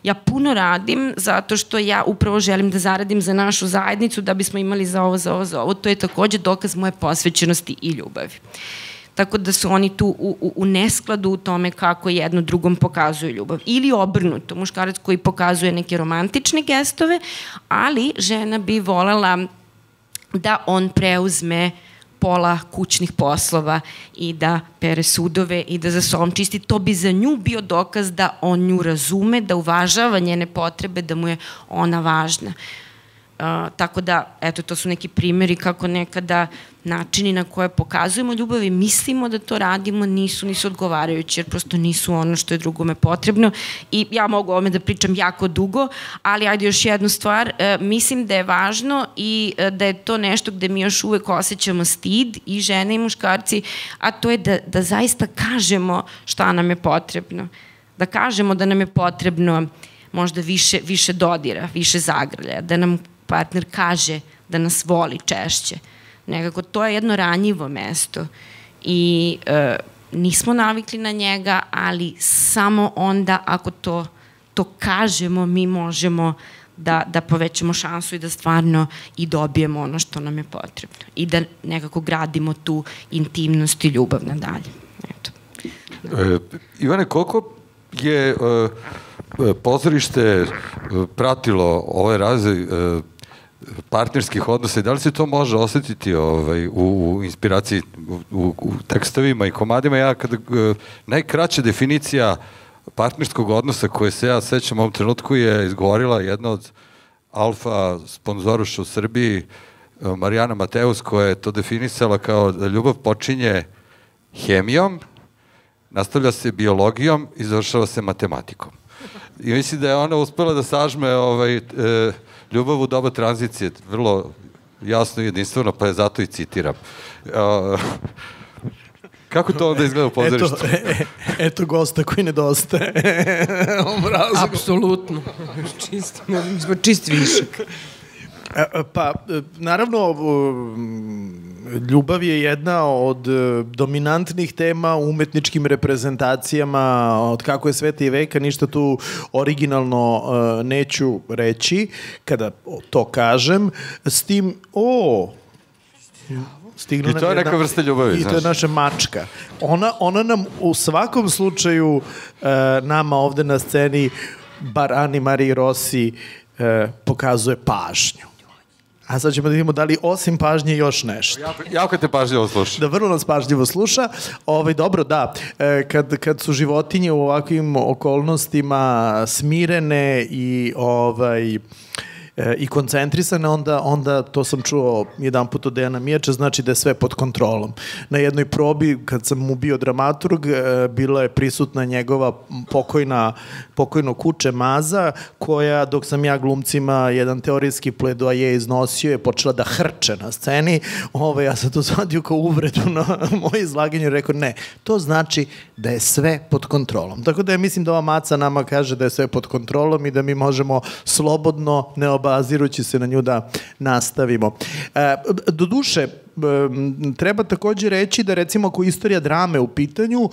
[SPEAKER 3] ja puno radim zato što ja upravo želim da zaradim za našu zajednicu da bismo imali za ovo. To je takođe dokaz moje posvećenosti i ljubavi. Tako da su oni tu u neskladu u tome kako jedno drugom pokazuju ljubav. Ili obrnuto, muškarac koji pokazuje neke romantične gestove, ali žena bi voljela da on preuzme pola kućnih poslova i da pere sudove i da za sobom čisti. To bi za nju bio dokaz da on nju razume, da uvažava njene potrebe, da mu je ona važna. Tako da, eto, to su neki primjeri kako nekada načini na koje pokazujemo ljubav i mislimo da to radimo nisu odgovarajući, jer prosto nisu ono što je drugome potrebno. I ja mogu o ovome da pričam jako dugo, ali ajde još jednu stvar, mislim da je važno i da je to nešto gde mi još uvek osjećamo stid i žene i muškarci, a to je da zaista kažemo šta nam je potrebno. Da kažemo da nam je potrebno možda više dodira, više zagrljaja, da nam partner kaže da nas voli češće. Nekako to je jedno ranjivo mesto i nismo navikli na njega, ali samo onda ako to kažemo mi možemo da povećamo šansu i da stvarno i dobijemo ono što nam je potrebno i da nekako gradimo tu intimnost i ljubav nadalje. Eto.
[SPEAKER 1] Ivane, koliko je pozorište pratilo ovaj razvoj partnerskih odnosa i da li se to može osetiti u inspiraciji, u tekstovima i komadima? Ja kada najkraća definicija partnerskog odnosa koje se ja sećam u ovom trenutku je izgovorila jedna od alfa sponzoruša u Srbiji, Marijana Mateus, koja je to definisala kao da ljubav počinje hemijom, nastavlja se biologijom i završava se matematikom. I mislim da je ona uspela da sažme ljubav u doba tranzicije, vrlo jasno i jedinstveno, pa je zato i citiram. Kako to onda izgleda u pozorištu?
[SPEAKER 4] Eto gosta koji nedostaje.
[SPEAKER 2] Apsolutno. Čist višak.
[SPEAKER 4] Pa, naravno, ljubav je jedna od dominantnih tema u umetničkim reprezentacijama od kako je sveta i veka, ništa tu originalno neću reći kada to kažem, s tim,
[SPEAKER 1] I to je neka vrsta ljubavi.
[SPEAKER 4] I to je naša mačka. Ona nam u svakom slučaju nama ovde na sceni, bar Ani Mariji Rossi, pokazuje pažnju. A sad ćemo da vidimo da li osim pažnje još nešto.
[SPEAKER 1] Jako te pažljivo sluša.
[SPEAKER 4] Da, vrlo nas pažljivo sluša. Dobro, da. Kad su životinje u ovakvim okolnostima smirene i koncentrisane, onda to sam čuo jedan put od Dejana Mijača, znači da je sve pod kontrolom. Na jednoj probi, kad sam mu bio dramaturg, bila je prisutna njegova pokojno kuće Maza, koja, dok sam ja glumcima jedan teorijski pledoaje iznosio, je počela da hrče na sceni. Ja sam to shvatio kao uvredu na moje izlaganje i rekao, ne, to znači da je sve pod kontrolom. Tako da ja mislim da ova Maca nama kaže da je sve pod kontrolom i da mi možemo slobodno, neobazirući se na nju, da nastavimo. Doduše, treba takođe reći da, recimo, ako je istorija drame u pitanju,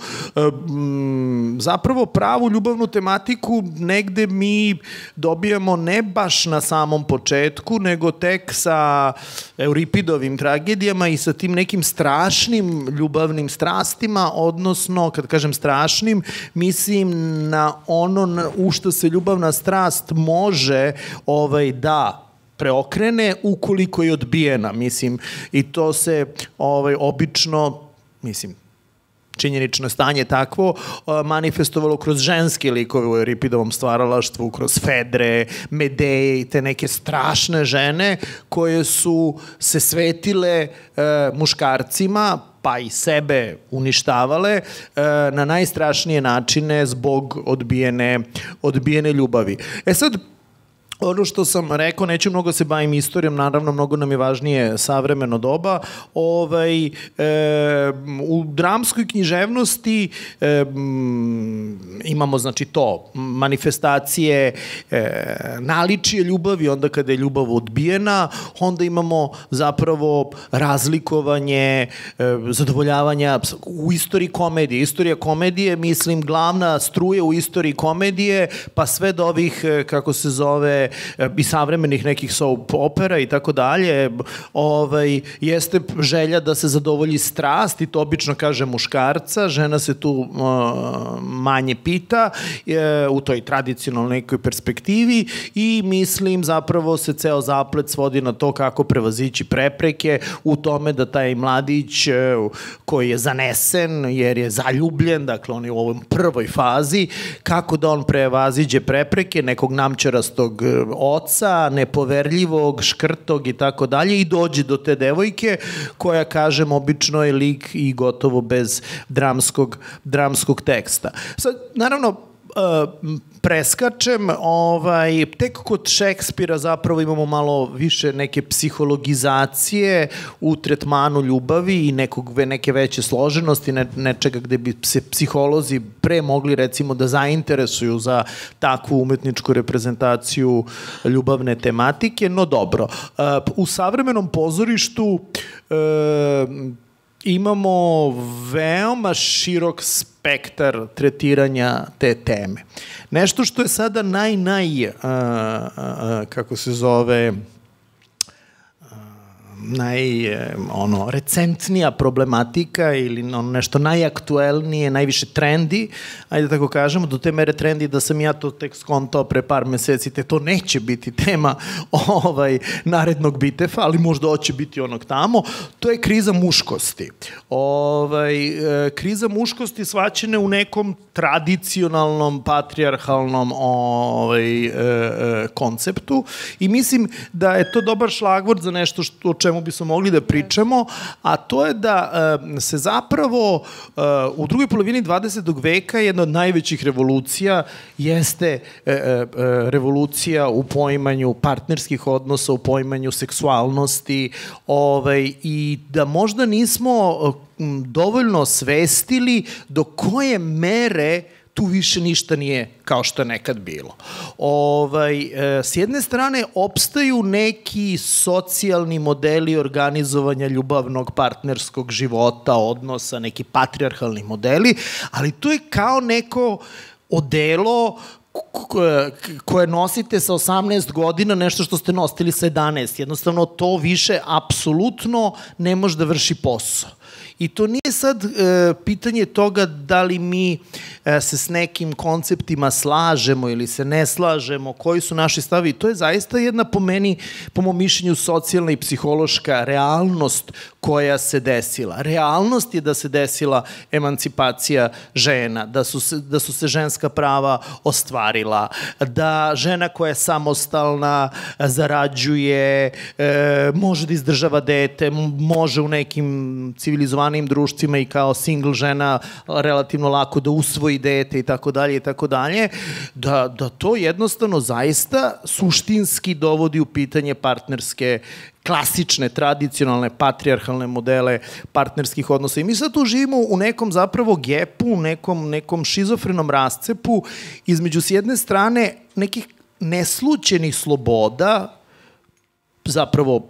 [SPEAKER 4] zapravo pravu ljubavnu tematiku negde mi dobijamo ne baš na samom početku, nego tek sa Euripidovim tragedijama i sa tim nekim strašnim ljubavnim strastima, odnosno, kad kažem strašnim, mislim na ono u što se ljubavna strast može da preokrene ukoliko je odbijena, mislim, i to se obično, mislim, činjenično stanje takvo, manifestovalo kroz ženske likove u Euripidovom stvaralaštvu, kroz Fedre, Medeje i te neke strašne žene koje su se svetile muškarcima, pa i sebe uništavale na najstrašnije načine zbog odbijene ljubavi. Sad, ono što sam rekao, neću mnogo se bavim istorijom, naravno mnogo nam je važnije savremeno doba. U dramskoj književnosti imamo, znači, to, manifestacije naličije ljubavi, onda kada je ljubav odbijena, onda imamo zapravo razlikovanje, zadovoljavanja u istoriji komedije. Istorija komedije, mislim, glavna struja u istoriji komedije, pa sve do ovih, kako se zove, i savremenih nekih soap opera i tako dalje, jeste želja da se zadovolji strast, i to obično kaže muškarca, žena se tu manje pita u toj tradicionalnoj nekoj perspektivi, i mislim zapravo se ceo zaplet svodi na to kako prevazići prepreke u tome da taj mladić koji je zanesen jer je zaljubljen, dakle on je u ovom prvoj fazi, kako da on prevaziđe prepreke nekog namćarastog oca, nepoverljivog, škrtog i tako dalje, i dođe do te devojke koja, kažem, obično je lik i gotovo bez dramskog teksta. Sad, naravno, preskačem, tek kod Šekspira zapravo imamo malo više neke psihologizacije u tretmanu ljubavi i neke veće složenosti, nečega gde bi se psiholozi pre mogli, recimo, da zainteresuju za takvu umetničku reprezentaciju ljubavne tematike, no dobro. U savremenom pozorištu imamo veoma širok spektar tretiranja te teme. Nešto što je sada recentnija problematika ili nešto najaktuelnije, najviše trendi, ajde tako kažemo, do te mere trendi da sam ja to tek skontao pre par meseci, te to neće biti tema narednog Bitefa, ali možda hoće biti onog tamo, to je kriza muškosti. Kriza muškosti shvaćene u nekom tradicionalnom, patrijarhalnom konceptu i mislim da je to dobar šlagvord za nešto o čemu bismo mogli da pričamo, a to je da se zapravo u drugoj polovini 20. veka jedna od najvećih revolucija jeste revolucija u poimanju partnerskih odnosa, u poimanju seksualnosti i da možda nismo dovoljno svestili do koje mere tu više ništa nije kao što je nekad bilo. S jedne strane, opstaju neki socijalni modeli organizovanja ljubavnog partnerskog života, odnosa, neki patrijarhalni modeli, ali to je kao neko odelo koje nosite sa 18 godina, nešto što ste nosili sa 11. Jednostavno, to više apsolutno ne može da vrši posao. I to nije sad pitanje toga da li mi se s nekim konceptima slažemo ili se ne slažemo, koji su naši stavi. To je zaista jedna, po mom mišljenju, socijalna i psihološka realnost koja se desila. Realnost je da se desila emancipacija žena, da su se ženska prava ostvarila, da žena koja je samostalna, zarađuje, može da izdržava dete, može u nekim civilizovanim društvima i kao single žena relativno lako da usvoji dete i tako dalje, da to jednostavno zaista suštinski dovodi u pitanje partnerske, klasične, tradicionalne, patrijarhalne modele partnerskih odnosa. I mi sad tu živimo u nekom zapravo gepu, nekom šizofrenom rascepu između s jedne strane nekih neslućenih sloboda, zapravo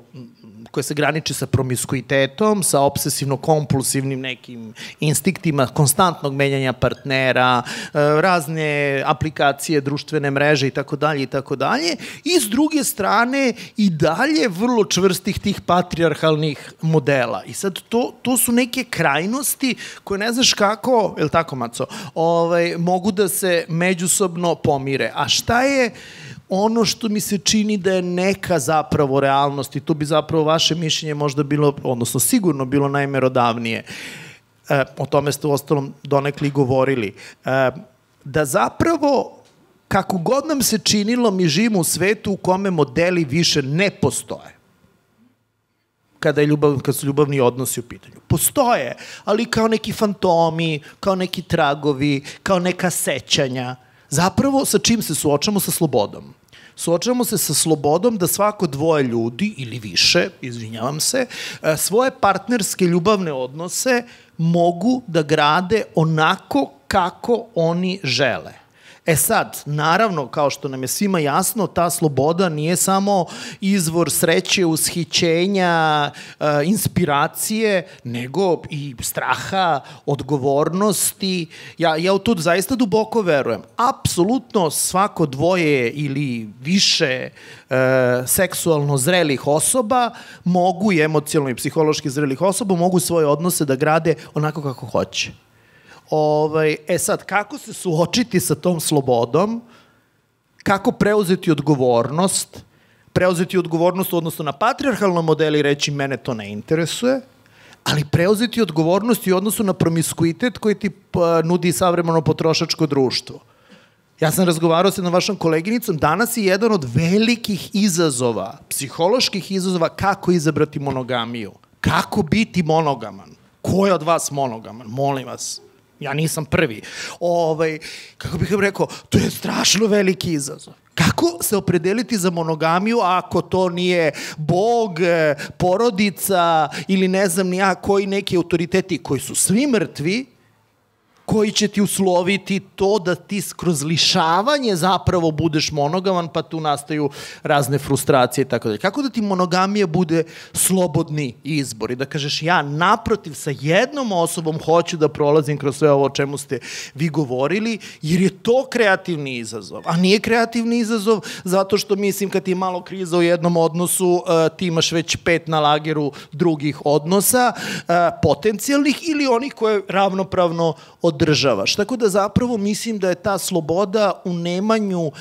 [SPEAKER 4] koje se graniče sa promiskuitetom, sa obsesivno-kompulsivnim nekim instiktima konstantnog menjanja partnera, razne aplikacije, društvene mreže i tako dalje, i s druge strane i dalje vrlo čvrstih tih patrijarhalnih modela. I sad to su neke krajnosti koje ne znaš kako, je li tako, Maco, mogu da se međusobno pomire. A šta je ono što mi se čini da je neka zapravo realnost, i tu bi zapravo vaše mišljenje možda bilo, odnosno sigurno bilo najmerodavnije, o tome ste u ostalom donekli govorili, da zapravo, kako god nam se činilo, mi živimo u svetu u kome modeli više ne postoje. Kad su ljubavni odnosi u pitanju. Postoje, ali kao neki fantomi, kao neki tragovi, kao neka sećanja. Zapravo, sa čim se suočamo? Sa slobodom. Suočavamo se sa slobodom da svako dvoje ljudi, ili više, izvinjavam se, svoje partnerske ljubavne odnose mogu da grade onako kako oni žele. E sad, naravno, kao što nam je svima jasno, ta sloboda nije samo izvor sreće, ushićenja, inspiracije, nego i straha, odgovornosti. Ja u to zaista duboko verujem. Apsolutno svako dvoje ili više seksualno zrelih osoba mogu, i emocionalno i psihološki zrelih osoba, mogu svoje odnose da grade onako kako hoće. Sad, kako se suočiti sa tom slobodom, kako preuzeti odgovornost u odnosu na patrijarhalno modeli i reći mene to ne interesuje, ali preuzeti odgovornost i u odnosu na promiskuitet koji ti nudi savremeno potrošačko društvo. Ja sam razgovarao sa vašom koleginicom, danas je jedan od velikih izazova, psiholoških izazova, kako izabrati monogamiju. Kako biti monogaman? Ko je od vas monogaman? Molim vas. Ja nisam prvi. Kako bih vam rekao, to je strašno veliki izazov. Kako se opredeliti za monogamiju ako to nije Bog, porodica ili ne znam ni ja koji neki autoriteti koji su svi mrtvi, koji će ti usloviti to da ti kroz lišavanje zapravo budeš monogaman, pa tu nastaju razne frustracije i tako dalje. Kako da ti monogamija bude slobodni izbor i da kažeš ja naprotiv sa jednom osobom hoću da prolazim kroz sve ovo o čemu ste vi govorili, jer je to kreativni izazov. A nije kreativni izazov zato što mislim kad ti je malo kriza u jednom odnosu, ti imaš već 5 na lageru drugih odnosa, potencijalnih ili onih koje ravnopravno održavaš. Tako da zapravo mislim da je ta sloboda u nemanju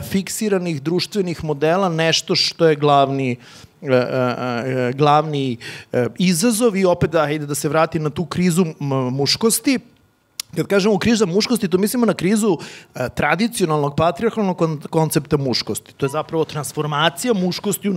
[SPEAKER 4] fiksiranih društvenih modela nešto što je glavni izazov i opet da se vratim na tu krizu muškosti. Kad kažemo kriza muškosti, to mislimo na krizu tradicionalnog, patrijarhalnog koncepta muškosti. To je zapravo transformacija muškosti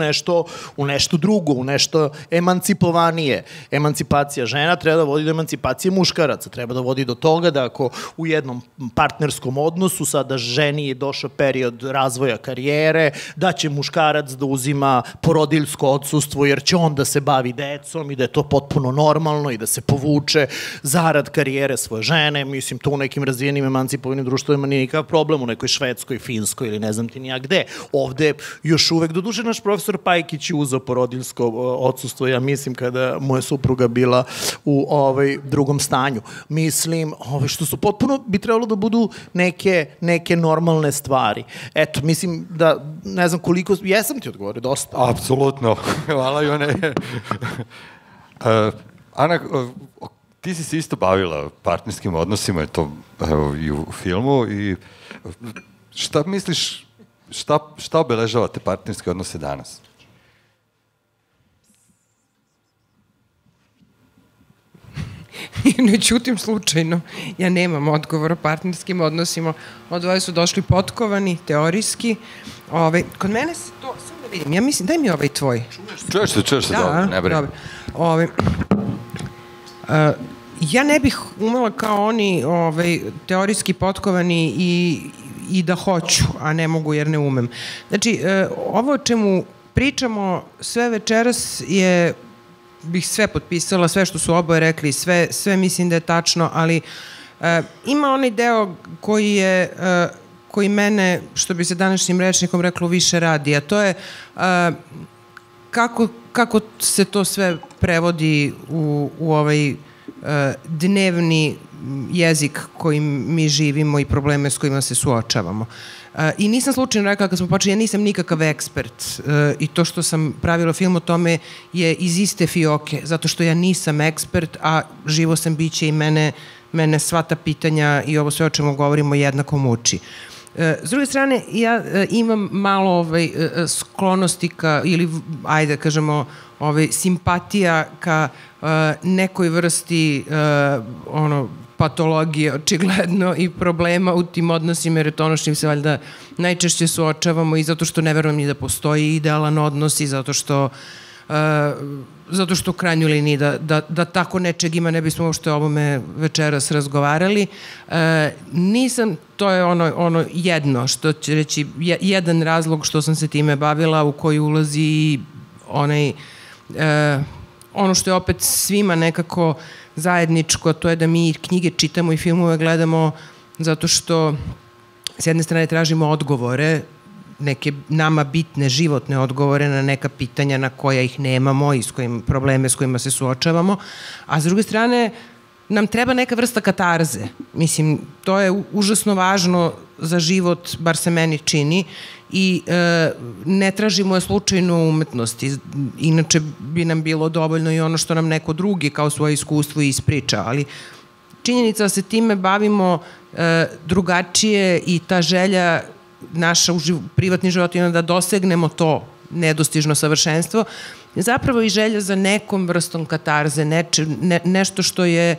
[SPEAKER 4] u nešto drugo, u nešto emancipovanije. Emancipacija žena treba da vodi do emancipacije muškaraca. Treba da vodi do toga da ako u jednom partnerskom odnosu sada ženi je došao period razvoja karijere, da će muškarac da uzima porodiljsko odsustvo jer će on da se bavi decom i da je to potpuno normalno i da se povuče zarad karijere svoje žene. Mislim, to u nekim razvijenim emancipovanim društvima nije nikakav problem, u nekoj Švedskoj, Finskoj ili ne znam ti nija gde. Ovde još uvek, doduše naš profesor Pajkić je uzeo porodiljsko odsustvo, ja mislim, kada moja supruga bila u drugom stanju. Mislim, što su potpuno bi trebalo da budu neke normalne stvari. Eto, mislim da, ne znam koliko, jesam ti odgovorio, dosta.
[SPEAKER 1] Apsolutno. Hvala, Ivane. Ana, ti si se isto bavila partnerskim odnosima, je to i u filmu, i šta misliš, šta obeležava te partnerske odnose danas?
[SPEAKER 2] Ne ćutim slučajno. Ja nemam odgovor o partnerskim odnosima. Od ove su došli potkovani, teorijski. Kod mene se to, sam da vidim, ja mislim, daj mi ovaj tvoj.
[SPEAKER 1] Čuješ se dobro, ne brini.
[SPEAKER 2] Ja ne bih umela kao oni teorijski potkovani i da hoću, a ne mogu jer ne umem. Znači, ovo o čemu pričamo sve večeras je, bih sve potpisala, sve što su oboje rekli, sve mislim da je tačno, ali ima onaj deo koji mene, što bi se današnjim rečnikom reklo, više radi, a to je kako se to sve prevodi u ovaj dnevni jezik kojim mi živimo i probleme s kojima se suočavamo. I nisam slučajno rekla kad smo počeli, ja nisam nikakav ekspert i to što sam pravila film o tome je iz iste fioke, zato što ja nisam ekspert, a živo sam biće i mene sva ta pitanja i ovo sve o čemu govorimo jednako muči. S druge strane, ja imam malo sklonosti ili, ajde kažemo, simpatija ka nekoj vrsti patologije, očigledno, i problema u tim odnosima, jer je to ono što im se valjda najčešće suočavamo i zato što ne verujem ni da postoji idealan odnos i zato što u krajnjoj liniji da tako nečeg ima, ne bismo uopšte o ovome večeras razgovarali. Nisam, to je ono jedno, što će reći, jedan razlog što sam se time bavila, u koji ulazi ono što je opet svima nekako zajedničko, to je da mi knjige čitamo i filmove gledamo zato što s jedne strane tražimo odgovore, neke nama bitne životne odgovore na neka pitanja na koja ih nemamo i probleme s kojima se suočavamo, a s druge strane nam treba neka vrsta katarze. Mislim, to je užasno važno za život, bar se meni čini, i ne tražimo je slučajno u umetnosti. Inače bi nam bilo dovoljno i ono što nam neko drugi kao svoje iskustvo ispriča, ali činjenica da se time bavimo drugačije i ta želja naša u privatnim životima da dosegnemo to nedostižno savršenstvo, je zapravo i želja za nekom vrstom katarze, nešto što je,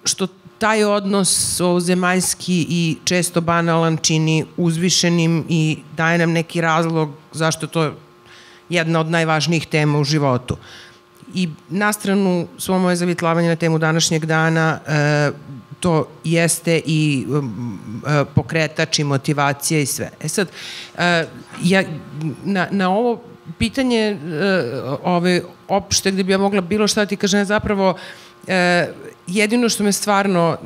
[SPEAKER 2] što taj odnos zemaljski i često banalan čini uzvišenim i daje nam neki razlog zašto je to jedna od najvažnijih tema u životu. I na stranu svo moje zavitlavanje na temu današnjeg dana, to jeste i pokretač i motivacija i sve. Sad, na ovo pitanje opšte gde bi ja mogla bilo šta ti kažem, zapravo jedino što me stvarno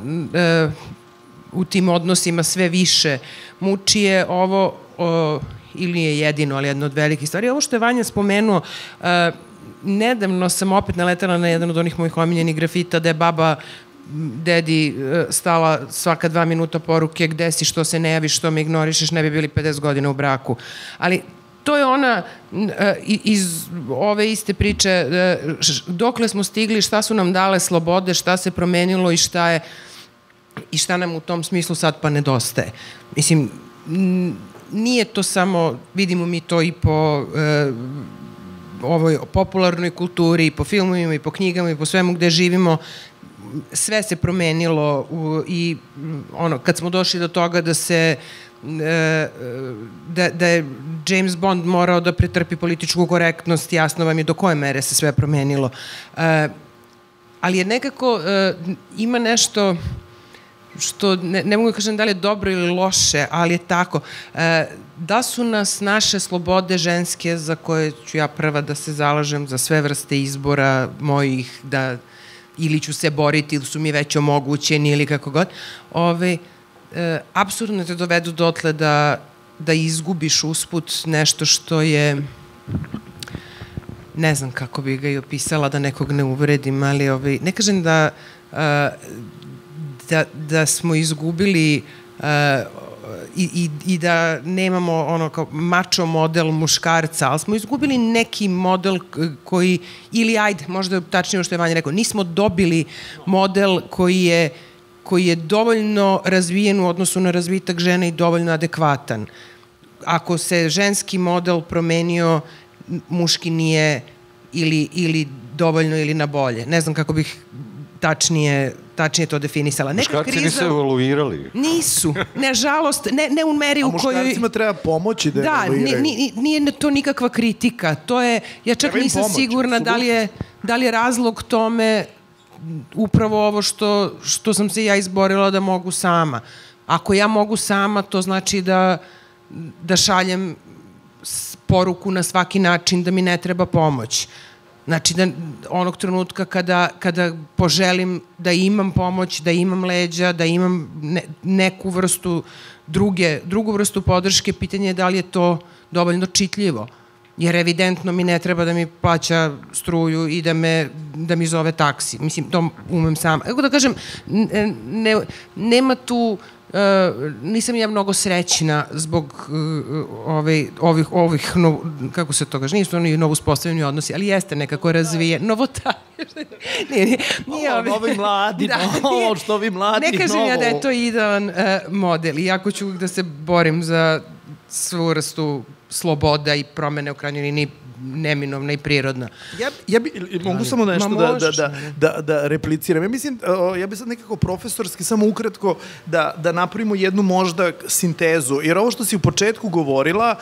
[SPEAKER 2] u tim odnosima sve više muči je ovo, ili je jedino, ali jedno od velikih stvari. Ovo što je Vanja spomenuo, nedavno sam opet naletala na jedan od onih mojih omiljenih grafita da je baba dedi stala svaka 2 minuta poruke gde si, što se ne javiš, što me ignorišeš, ne bi bili 50 godina u braku. Ali to je ona iz ove iste priče dokle smo stigli, šta su nam dale slobode, šta se promenilo i šta nam u tom smislu sad pa nedostaje. Mislim, nije to samo, vidimo mi to i po ovoj popularnoj kulturi, i po filmovima, i po knjigama, i po svemu gde živimo, sve se promenilo i kad smo došli do toga da je James Bond morao da pretrpi političku korektnost, jasno vam je do koje mere se sve promenilo. Ali je nekako, ima nešto što, ne mogu da kažem da li je dobro ili loše, ali je tako. Da su nas naše slobode ženske, za koje ću ja prva da se zalažem za sve vrste izbora mojih, da ili ću se boriti, ili su mi već omogućeni, ili kako god, apsurdno te dovedu dotle da izgubiš usput nešto što je, ne znam kako bi ga i opisala da nekog ne uvredim, ali ne kažem da smo izgubili i da nemamo ono kao mačo model muškarca, ali smo izgubili neki model koji, ili ajde, možda je tačnije što je Vanja rekao, nismo dobili model koji je dovoljno razvijen u odnosu na razvitak žena i dovoljno adekvatan. Ako se ženski model promenio, muški nije ili dovoljno ili na bolje. Ne znam kako bih tačnije to definisala.
[SPEAKER 1] Muškarci nisu evoluirali.
[SPEAKER 2] Nisu. Nažalost, ne u meri u kojoj...
[SPEAKER 4] A muškarcima treba pomoći da evoluiraju.
[SPEAKER 2] Da, nije to nikakva kritika. To je, ja čak nisam sigurna da li je razlog tome upravo ovo što sam se ja izborila da mogu sama. Ako ja mogu sama, to znači da šaljem poruku na svaki način da mi ne treba pomoć. Znači, da onog trenutka kada poželim da imam pomoć, da imam leđa, da imam neku vrstu, drugu vrstu podrške, pitanje je da li je to dovoljno čitljivo. Jer evidentno mi ne treba da mi plaća struju i da mi zove taksi. Mislim, to umem sama. Kako da kažem, nema tu... nisam ja mnogo srećna zbog ovih kako se to kaže, nisu oni novo uspostavljeni odnosi, ali jeste nekako razvijen,
[SPEAKER 4] novi mladi, što vi mladi,
[SPEAKER 2] ne kažem ja da je to idealan model, iako ću da se borim za svu vrstu sloboda i promene u krajnjoj liniji neminovna i prirodna.
[SPEAKER 4] Mogu samo nešto da repliciram. Ja bi sad nekako profesorski, samo ukratko, da napravimo jednu možda sintezu. Jer ovo što si u početku govorila,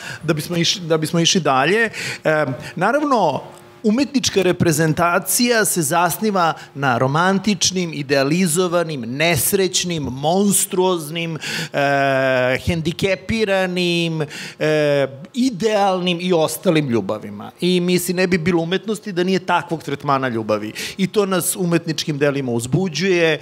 [SPEAKER 4] da bismo išli dalje, naravno, umetnička reprezentacija se zasniva na romantičnim, idealizovanim, nesrećnim, monstruoznim, hendikepiranim, idealnim i ostalim ljubavima. I mislim, ne bi bilo umetnosti da nije takvog tretmana ljubavi. I to nas umetničkim delima uzbuđuje,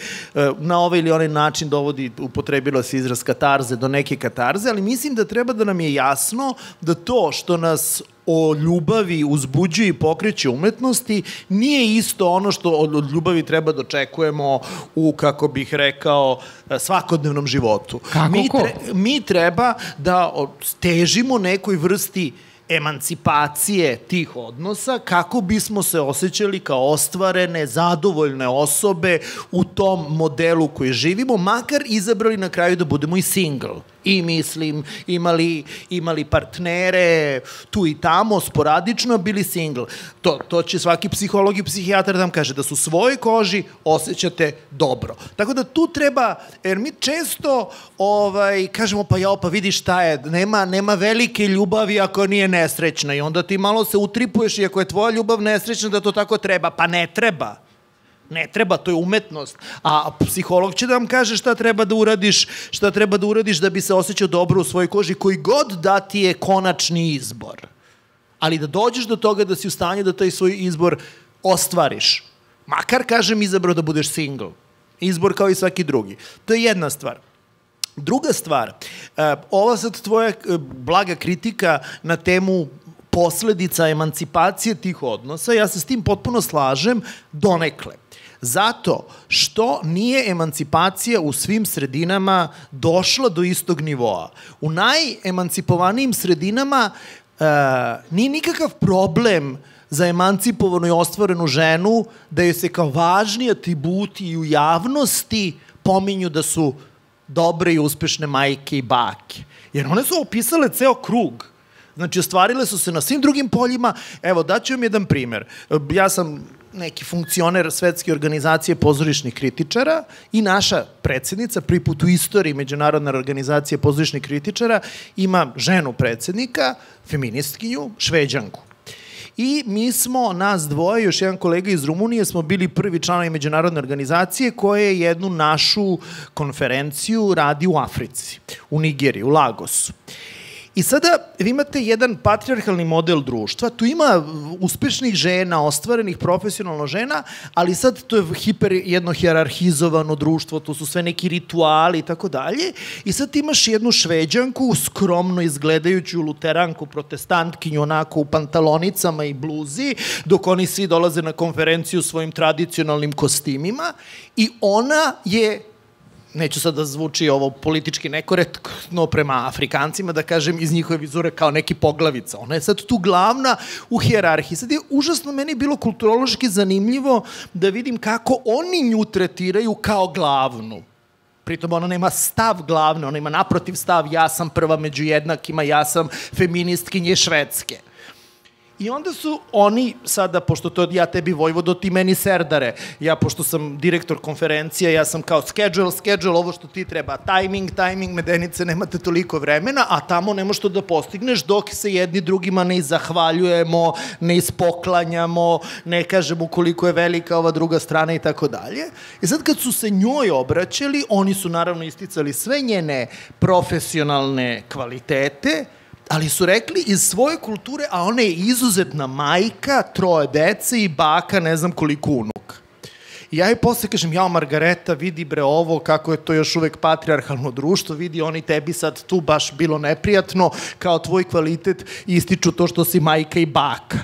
[SPEAKER 4] na ovaj ili onaj način dovodi, upotrebilo se izraz katarze, do neke katarze, ali mislim da treba da nam je jasno da to što nas o ljubavi uzbuđuje i pokreće umetnosti, nije isto ono što od ljubavi treba da očekujemo u, kako bih rekao, svakodnevnom životu. Mi treba da težimo nekoj vrsti emancipacije tih odnosa kako bismo se osjećali kao ostvarene, zadovoljne osobe u tom modelu koji živimo, makar izabrali na kraju da budemo i single. I mislim, imali partnere tu i tamo, sporadično bili single. To će svaki psiholog i psihijatar da vam kaže, da su u svojoj koži osjećate dobro. Tako da tu treba, jer mi često kažemo, pa vidi šta je, nema velike ljubavi ako nije nesrećna i onda ti malo se utripuješ i ako je tvoja ljubav nesrećna da to tako treba, pa ne treba. Ne treba, to je umetnost. A psiholog će da vam kaže šta treba da uradiš da bi se osjećao dobro u svojoj koži, koji god da ti je konačni izbor. Ali da dođeš do toga da si u stanju da taj svoj izbor ostvariš. Makar, kažem, izabrao da budeš single. Izbor kao i svaki drugi. To je jedna stvar. Druga stvar, ova sad tvoja blaga kritika na temu posledica emancipacije tih odnosa, ja se s tim potpuno slažem donekle. Zato što nije emancipacija u svim sredinama došla do istog nivoa. U najemancipovanijim sredinama nije nikakav problem za emancipovanu i ostvarenu ženu da joj se kao važni atributi i u javnosti pominju da su dobre i uspešne majke i bake. Jer one su opisale ceo krug. Znači, ostvarile su se na svim drugim poljima. Evo, daću vam jedan primer. Ja sam neki funkcioner Svetske organizacije pozorišnih kritičara i naša predsjednica, prvi put u istoriji Međunarodne organizacije pozorišnih kritičara, ima ženu predsjednika, feministkinju, Šveđanku. I mi smo, nas dvoje, još jedan kolega iz Rumunije, smo bili prvi članovi Međunarodne organizacije koje jednu našu konferenciju radi u Africi, u Nigeriji, u Lagosu. I sada vi imate jedan patrijarhalni model društva, tu ima uspešnih žena, ostvarenih profesionalno žena, ali sad to je jedno hijerarhizovano društvo, to su sve neki rituali i tako dalje. I sad imaš jednu Šveđanku, skromno izgledajuću luteranku, protestantkinju, onako u pantalonicama i bluzi, dok oni svi dolaze na konferenciju u svojim tradicionalnim kostimima i ona je, neću sad da zvuči ovo politički nekorektno prema Afrikancima, da kažem iz njihove vizure kao neki poglavica. Ona je sad tu glavna u hijerarhiji. Sad je užasno meni bilo kulturološki zanimljivo da vidim kako oni nju tretiraju kao glavnu. Pritom ona nema stav glavne, ona ima naprotiv stav ja sam prva među jednakima, ja sam feministkinje Švedske. I onda su oni sada, pošto to ja tebi Vojvodo, ti meni Serdare, ja pošto sam direktor konferencije, ja sam kao schedule, ovo što ti treba, timing, Medenice, nemate toliko vremena, a tamo ne možeš to da postigneš dok se jedni drugima ne zahvaljujemo, ne ispoklanjamo, ne kažemo koliko je velika ova druga strana i tako dalje. I sad kad su se njoj obraćali, oni su naravno isticali sve njene profesionalne kvalitete, ali su rekli iz svoje kulture, a ona je izuzetna majka, 3 dece i baka, ne znam koliko unuka. I ja joj posle kažem, jao Margareta, vidi bre ovo, kako je to još uvek patrijarhalno društvo, vidi oni tebi sad tu baš bilo neprijatno, kao tvoj kvalitet ističu to što si majka i baka.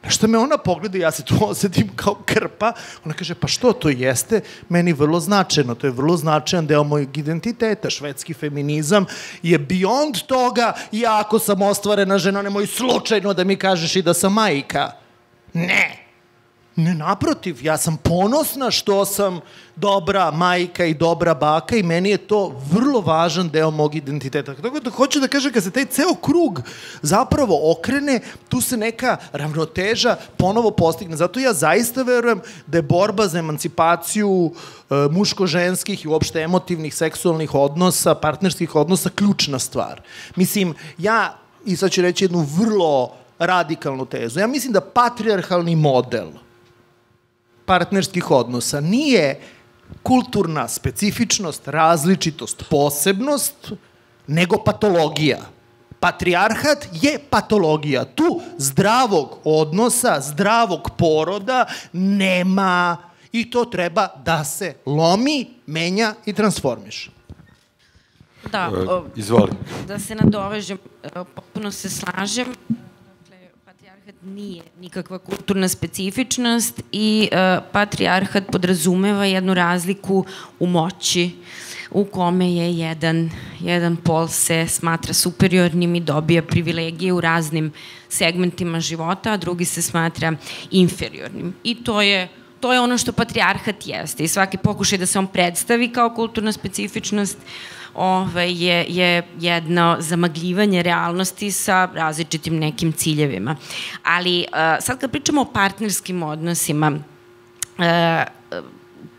[SPEAKER 4] Što me ona pogleda, ja se tu osetim kao krpa, ona kaže, pa što to jeste meni vrlo značajno, to je vrlo značajan deo mojeg identiteta, švedski feminizam je beyond toga, ja ako sam ostvarena žena, nemoj slučajno da mi kažeš i da sam majka. Ne, naprotiv, ja sam ponosna što sam dobra majka i dobra baka i meni je to vrlo važan deo mog identiteta. Tako da hoću da kažem, kad se taj ceo krug zapravo okrene, tu se neka ravnoteža ponovo postigne. Zato ja zaista verujem da je borba za emancipaciju muško-ženskih i uopšte emotivnih seksualnih odnosa, partnerskih odnosa, ključna stvar. Mislim, ja, i sad ću reći jednu vrlo radikalnu tezu, ja mislim da patrijarhalni model partnerskih odnosa nije kulturna specifičnost, različitost, posebnost, nego patologija. Patrijarhat je patologija. Tu zdravog odnosa, zdravog poroda nema i to treba da se lomi, menja i transformiše.
[SPEAKER 3] Da,
[SPEAKER 1] izvoli.
[SPEAKER 3] Da se nadovežem, potpuno se slažem. Patrijarhat nije nikakva kulturna specifičnost i patrijarhat podrazumeva jednu razliku u moći u kome je jedan pol se smatra superiornim i dobija privilegije u raznim segmentima života, a drugi se smatra inferiornim. I to je ono što patrijarhat jeste. I svaki pokušaj da se on predstavi kao kulturna specifičnost je jedno zamagljivanje realnosti sa različitim nekim ciljevima. Ali sad kad pričamo o partnerskim odnosima,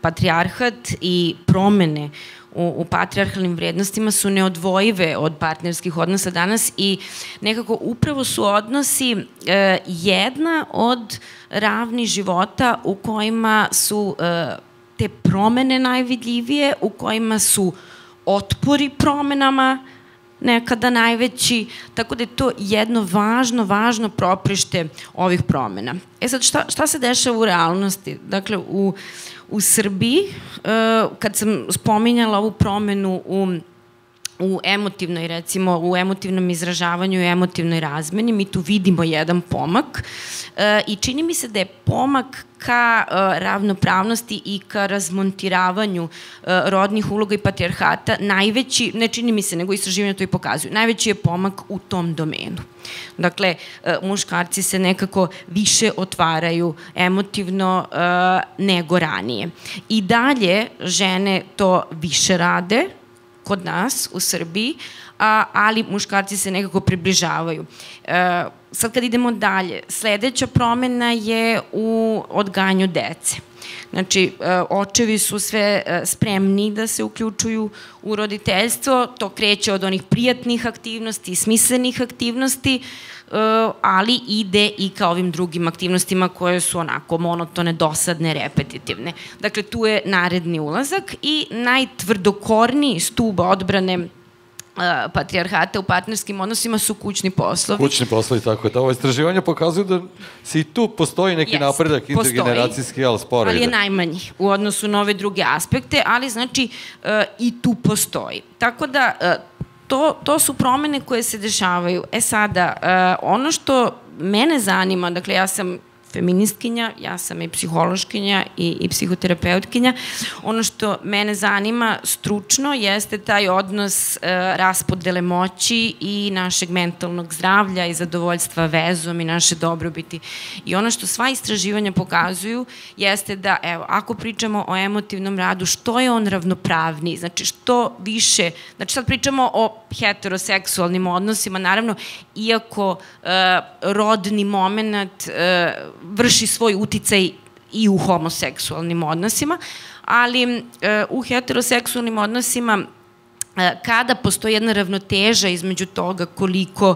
[SPEAKER 3] patrijarhat i promene u patrijarhalnim vrednostima su neodvojive od partnerskih odnosa danas i nekako upravo su odnosi jedna od ravni života u kojima su te promene najvidljivije, u kojima su otpori promenama nekada najveći, tako da je to jedno važno proprište ovih promena. Sad, šta se dešava u realnosti? Dakle, u Srbiji, kad sam spominjala ovu promenu u emotivnoj, recimo, u emotivnom izražavanju i emotivnoj razmeni, mi tu vidimo jedan pomak i čini mi se da je pomak ka ravnopravnosti i ka razmontiravanju rodnih uloga i patrijarhata najveći, ne čini mi se, nego istraživanja to i pokazuju, najveći je pomak u tom domenu. Dakle, muškarci se nekako više otvaraju emotivno nego ranije. I dalje žene to više rade, kod nas, u Srbiji, ali muškarci se nekako približavaju. Sad kad idemo dalje, sledeća promena je u odgajanju dece. Znači, očevi su sve spremni da se uključuju u roditeljstvo, to kreće od onih prijatnih aktivnosti, smislenih aktivnosti, ali ide i ka ovim drugim aktivnostima koje su onako monotone, dosadne, repetitivne. Dakle, tu je naredni ulazak i najtvrdokorniji stub odbrane patrijarhata u partnerskim odnosima su kućni poslovi.
[SPEAKER 1] Kućni poslovi, tako je. Ovo istraživanje pokazuju da se i tu postoji neki napredak intergeneracijski, ali sporo ide.
[SPEAKER 3] Ali je najmanji u odnosu na ove druge aspekte, ali znači i tu postoji. Tako da to su promene koje se dešavaju. Sada, ono što mene zanima, dakle ja sam feministkinja, ja sam i psihološkinja i psihoterapeutkinja. Ono što mene zanima stručno jeste taj odnos raspodele moći i našeg mentalnog zdravlja i zadovoljstva vezom i naše dobrobiti. I ono što sva istraživanja pokazuju jeste da, evo, ako pričamo o emotivnom radu, što je on ravnopravniji, znači što više, znači sad pričamo o heteroseksualnim odnosima, naravno, iako rodni moment vrši svoj uticaj i u homoseksualnim odnosima, ali u heteroseksualnim odnosima kada postoji jedna ravnoteža između toga koliko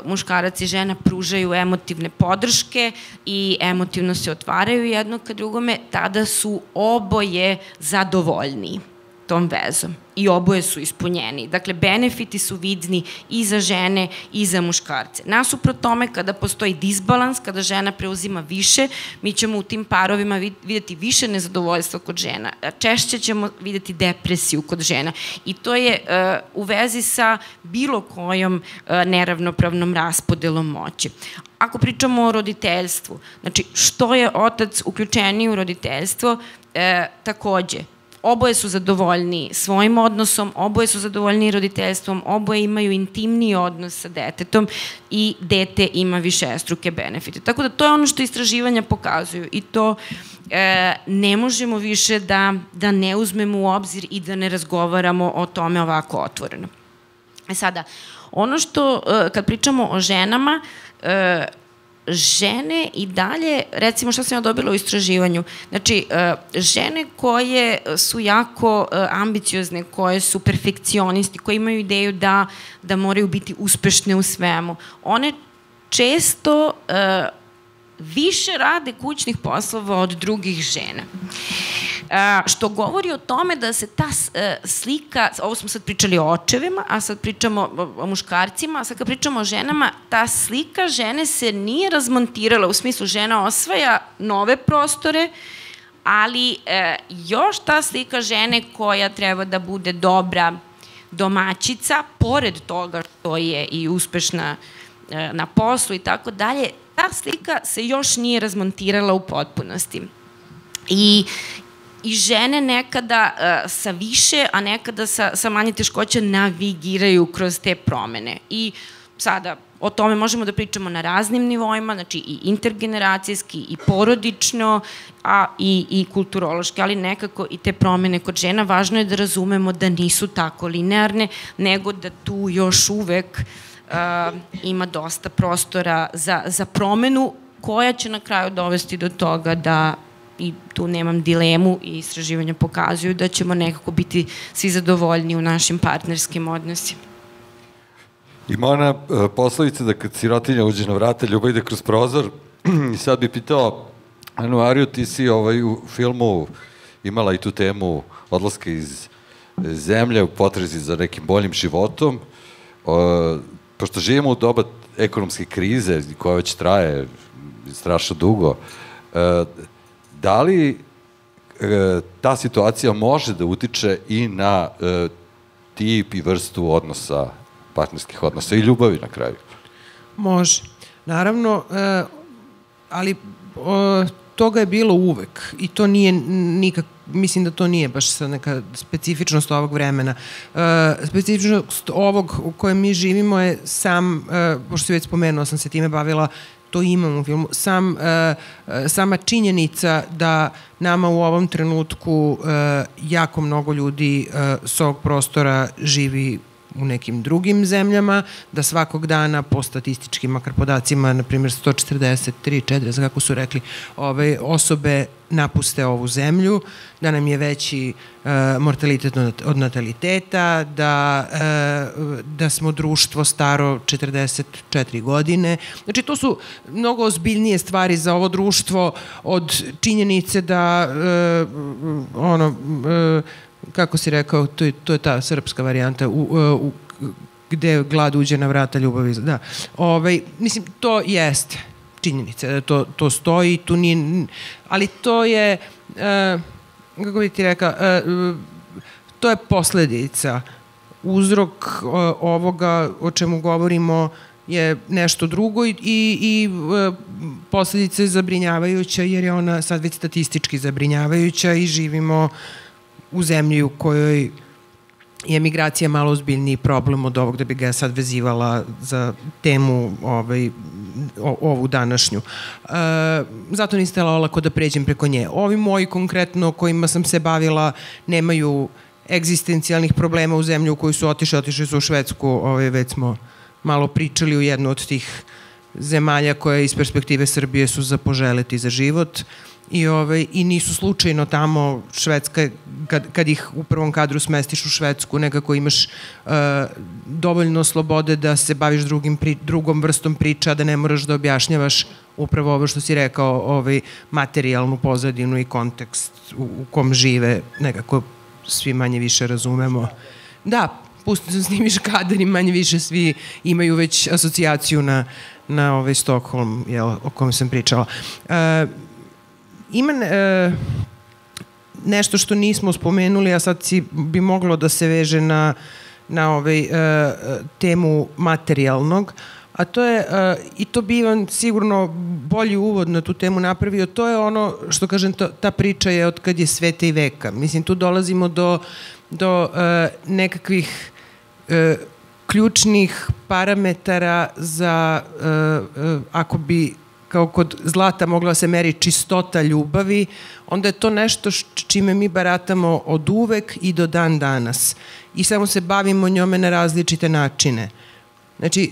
[SPEAKER 3] muškarac i žena pružaju emotivne podrške i emotivno se otvaraju jedno ka drugome, tada su oboje zadovoljniji tom vezom i oboje su ispunjeni. Dakle, benefiti su vidni i za žene i za muškarce. Nasuprot tome, kada postoji disbalans, kada žena preuzima više, mi ćemo u tim parovima videti više nezadovoljstva kod žena. Češće ćemo videti depresiju kod žena. I to je u vezi sa bilo kojom neravnopravnom raspodelom moći. Ako pričamo o roditeljstvu, znači što je otac uključeniji u roditeljstvo, takođe, oboje su zadovoljni svojim odnosom, oboje su zadovoljni roditeljstvom, oboje imaju intimniji odnos sa detetom i dete ima višestruke benefite. Tako da to je ono što istraživanja pokazuju i to ne možemo više da ne uzmemo u obzir i da ne razgovaramo o tome ovako otvoreno. Sada, ono što, kad pričamo o ženama, žene i dalje, recimo što sam ja dobila u istraživanju, znači žene koje su jako ambiciozne, koje su perfekcionisti, koje imaju ideju da moraju biti uspešne u svemu, one često više rade kućnih poslova od drugih žena. Što govori o tome da se ta slika, ovo smo sad pričali o očevima, a sad pričamo o muškarcima, a sad kad pričamo o ženama, ta slika žene se nije razmontirala, u smislu žena osvaja nove prostore, ali još ta slika žene koja treba da bude dobra domaćica, pored toga što je i uspešna na poslu i tako dalje, ta slika se još nije razmontirala u potpunosti. I žene nekada sa više, a nekada sa manje teškoća navigiraju kroz te promene. I sada o tome možemo da pričamo na raznim nivoima, znači i intergeneracijski, i porodično, a i kulturološki, ali nekako i te promene kod žena. Važno je da razumemo da nisu tako linearne, nego da tu još uvek ima dosta prostora za promenu koja će na kraju dovesti do toga da, i tu nemam dilemu i istraživanja pokazuju, da ćemo nekako biti svi zadovoljni u našim partnerskim odnosima.
[SPEAKER 1] Ima ona poslovica da kad sirotinja uđe na vrata, ljubav ide kroz prozor. I sad bih pitao, Anu Ariju, ti si u filmu imala i tu temu odlaska iz zemlje u potrazi za nekim boljim životom, pošto živimo u doba ekonomske krize koja već traje strašno dugo, da li ta situacija može da utiče i na tip i vrstu odnosa, partnerskih odnosa i ljubavi na kraju?
[SPEAKER 2] Može. Naravno, ali toga je bilo uvek i to nije nikak, mislim da to nije baš sad neka specifičnost ovog vremena. Specifičnost ovog u kojem mi živimo je sam, pošto si već spomenuo, sam se time bavila, to imam u filmu, sama činjenica da nama u ovom trenutku jako mnogo ljudi s ovog prostora živi u nekim drugim zemljama, da svakog dana po statističkim makar podacima, na primjer 143, 4, kako su rekli, osobe napuste ovu zemlju, da nam je veći mortalitet od nataliteta, da smo društvo staro 44 godine. Znači, to su mnogo ozbiljnije stvari za ovo društvo od činjenice da kako si rekao, to je ta srpska varijanta, gde glad uđe na vrata ljubavi. Da. Mislim, to jeste činjenica, da to stoji, tu nije, ali to je, kako bih ti rekao, to je posledica. Uzrok ovoga o čemu govorimo je nešto drugo i posledica je zabrinjavajuća, jer je ona sad već statistički zabrinjavajuća i živimo u zemlji u kojoj je migracija malo ozbiljniji problem od ovog da bi ga sad vezivala za temu ovu današnju. Zato nisam htela olako da pređem preko nje. Ovi moji konkretno kojima sam se bavila nemaju egzistencijalnih problema u zemlju u koju su otišli su u Švedsku, već smo malo pričali u jednu od tih zemalja koje iz perspektive Srbije su za poželeti za život. I nisu slučajno tamo. Švedska, kad ih u prvom kadru smestiš u Švedsku, nekako imaš dovoljno slobode da se baviš drugom vrstom priča, da ne moraš da objašnjavaš upravo ovo što si rekao, materijalnu pozadinu i kontekst u kom žive, nekako svi manje više razumemo. Da, pusti se snimiš kadar i manje više svi imaju već asocijaciju na Stockholm, o kojem sam pričala. Ima nešto što nismo spomenuli, a sad bi moglo da se veže na temu materijalnog, a to je, i to bi vam sigurno bolji uvod na tu temu napravio, to je ono što kažem, ta priča je od kad je sveta i veka. Mislim, tu dolazimo do nekakvih ključnih parametara za, ako bi kao kod zlata mogla se meri čistota ljubavi, onda je to nešto čime mi baratamo od uvek i do dan danas. I samo se bavimo njome na različite načine. Znači,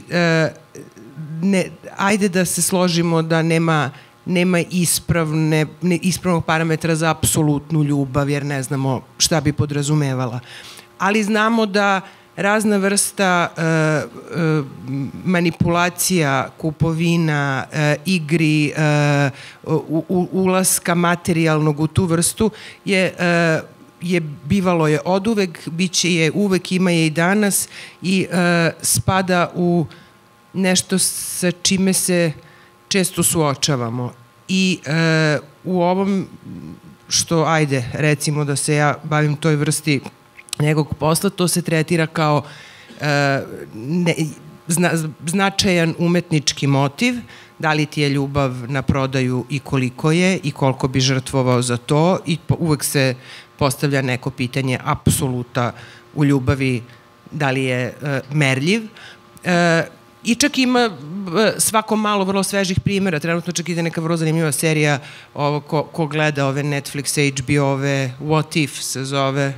[SPEAKER 2] ajde da se složimo da nema ispravnog parametra za apsolutnu ljubav, jer ne znamo šta bi podrazumevala. Ali znamo da razna vrsta manipulacija, kupovina, igri, ulaska materijalnog u tu vrstu je bivalo je oduvek, biće je uvek, ima je i danas i spada u nešto sa čime se često suočavamo. I u ovom što, ajde, recimo da se ja bavim toj vrsti nekog posla, to se tretira kao značajan umetnički motiv, da li ti je ljubav na prodaju i koliko je i koliko bi žrtvovao za to, i uvek se postavlja neko pitanje apsoluta u ljubavi, da li je merljiv. I čak ima svako malo vrlo svežih primjera, trenutno čak ide neka vrlo zanimljiva serija, ko gleda ove Netflix, HBO-ove, What If se zove,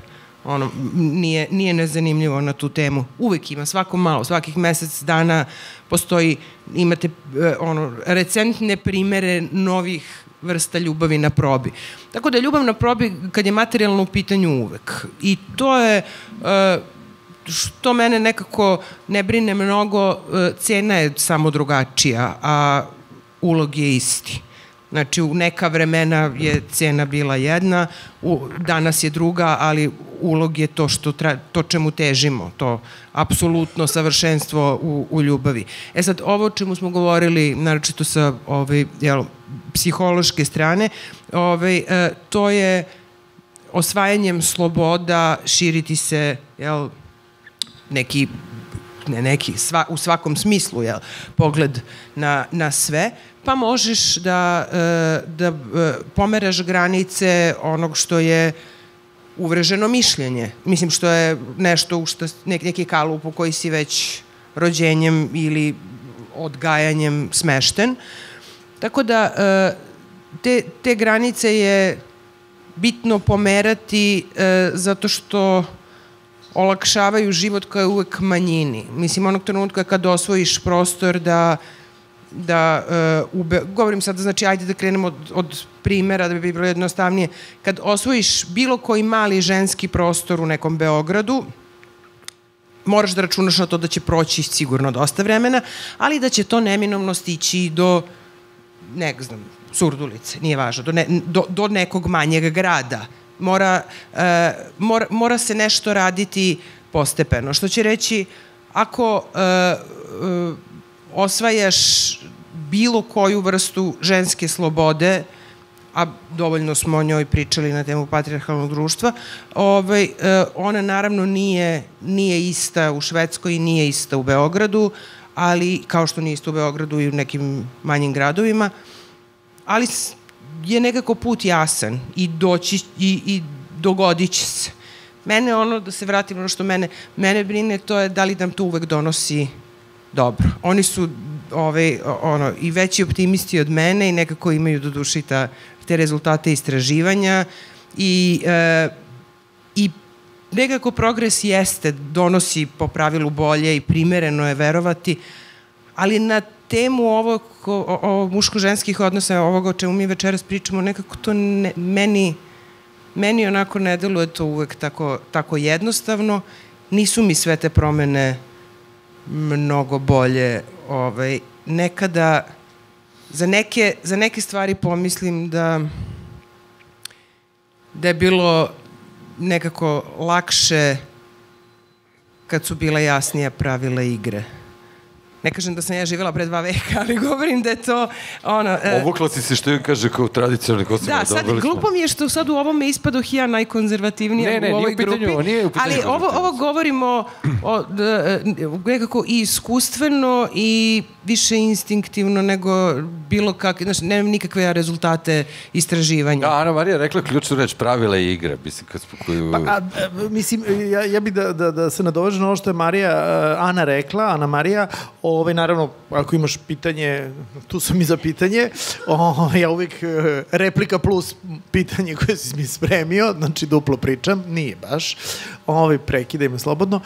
[SPEAKER 2] nije nezanimljivo na tu temu. Uvek ima, svako malo, svakih mesec dana postoji, imate recentne primere novih vrsta ljubavi na probi. Tako da je ljubav na probi, kad je materijalno u pitanju, uvek. I to je, što mene nekako ne brine mnogo, cena je samo drugačija, a ulog je isti. Znači, u neka vremena je cena bila jedna, danas je druga, ali ulog je to čemu težimo, to apsolutno savršenstvo u ljubavi. Sad, ovo o čemu smo govorili, naročito sa psihološke strane, to je osvajanjem sloboda širiti se u svakom smislu pogled na sve, pa možeš da pomeraš granice onog što je uvreženo mišljenje. Mislim, što je nešto u neki kalup u koji si već rođenjem ili odgajanjem smešten. Tako da te granice je bitno pomerati zato što olakšavaju život kao je uvek manjini. Mislim, onog trenutka kad osvojiš prostor govorim sad, znači, ajde da krenemo od primera da bi bilo jednostavnije. Kad osvojiš bilo koji mali ženski prostor u nekom Beogradu, moraš da računaš na to da će proći sigurno dosta vremena, ali da će to neminovno stići do, ne znam, Surdulice, nije važno, do nekog manjeg grada. Mora se nešto raditi postepeno. Što će reći, ako osvajaš bilo koju vrstu ženske slobode, a dovoljno smo o njoj pričali na temu patrijarhalnog društva, ona naravno nije ista u Švedskoj i nije ista u Beogradu, ali kao što nije ista u Beogradu i u nekim manjim gradovima, ali je nekako put jasan i dogodit će se. Mene da se vratim ono što mene brine, to je da li nam to uvek donosi dobro. Oni su i veći optimisti od mene i nekako imaju do duše te rezultate istraživanja i nekako progres donosi po pravilu bolje i primereno je verovati, ali na temu ovog muško-ženskih odnosa, ovoga o čemu mi večeras pričamo, nekako to meni onako ne deluje to uvek tako jednostavno. Nisu mi sve te promene mnogo bolje. Nekada za neke stvari pomislim da je bilo nekako lakše kad su bila jasnija pravila igre. Ne kažem da sam ja živjela pre 2 veka, ali govorim da je to
[SPEAKER 1] Obukla si se, što joj kaže, kao tradicionalni Kosovo.
[SPEAKER 2] Da, sad glupo mi je što sad u ovome ispadoh ja najkonzervativnija u ovoj grupi. Ali ovo govorimo nekako i iskustveno i više instinktivno nego bilo kakve, znači nemam nikakve rezultate istraživanja.
[SPEAKER 1] Da, Ana Marija rekla ključnu reč, pravila i igre.
[SPEAKER 4] Mislim, ja bih da se nadovežem na ovo što je Ana rekla, Ana Marija. Naravno, ako imaš pitanje, tu sam i za pitanje. Ja uvijek replika plus pitanje koje si mi spremio, znači duplo pričam, nije baš. Prekidajmo slobodno.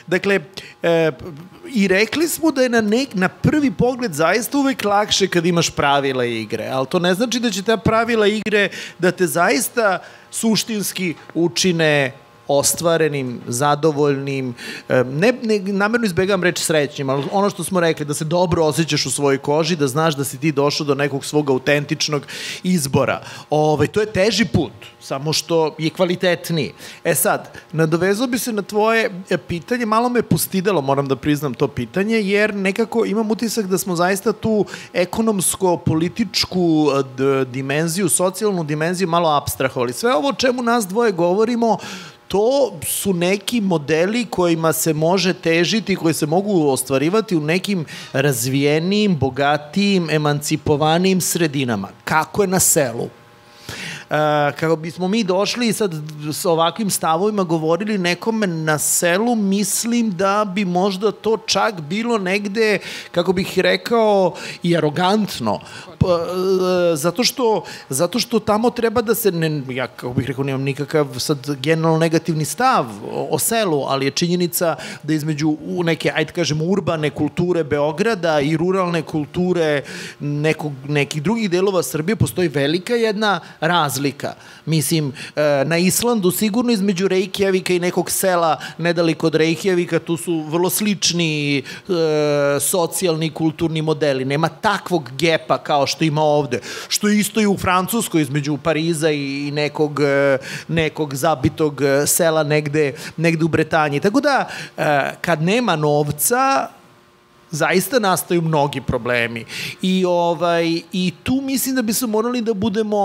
[SPEAKER 4] Dakle, i rekli smo da je na prvi pogled zaista uvek lakše kad imaš pravila igre, ali to ne znači da će ta pravila igre da te zaista suštinski učine ostvarenim, zadovoljnim, namerno izbegavam reč srećnim, ali ono što smo rekli, da se dobro osjećaš u svojoj koži, da znaš da si ti došao do nekog svog autentičnog izbora. To je teži put, samo što je kvalitetniji. Sad, nadovezao bi se na tvoje pitanje, malo me postidalo, moram da priznam to pitanje, jer nekako imam utisak da smo zaista tu ekonomsko-političku dimenziju, socijalnu dimenziju malo apstrahovali. Sve ovo o čemu nas dvoje govorimo, to su neki modeli kojima se može težiti, koji se mogu ostvarivati u nekim razvijenijim, bogatijim, emancipovanijim sredinama. Kako je na selu? Kako bismo mi došli i sad s ovakvim stavovima govorili nekome na selu, mislim da bi možda to čak bilo negde, kako bih rekao, i arogantno. Zato što tamo treba da se, ja kako bih rekao, nemam nikakav sad generalno negativni stav o selu, ali je činjenica da između neke, ajde kažemo, urbane kulture Beograda i ruralne kulture nekih drugih delova Srbije postoji velika jedna razlika. razlika. Mislim, na Islandu sigurno između Reykjavika i nekog sela nedaleko od Reykjavika tu su vrlo slični socijalni i kulturni modeli. Nema takvog gepa kao što ima ovde. Što isto i u Francuskoj između Pariza i nekog zabitog sela negde u Bretanji. Tako da, kad nema novca, zaista nastaju mnogi problemi. I tu mislim da bi se morali da budemo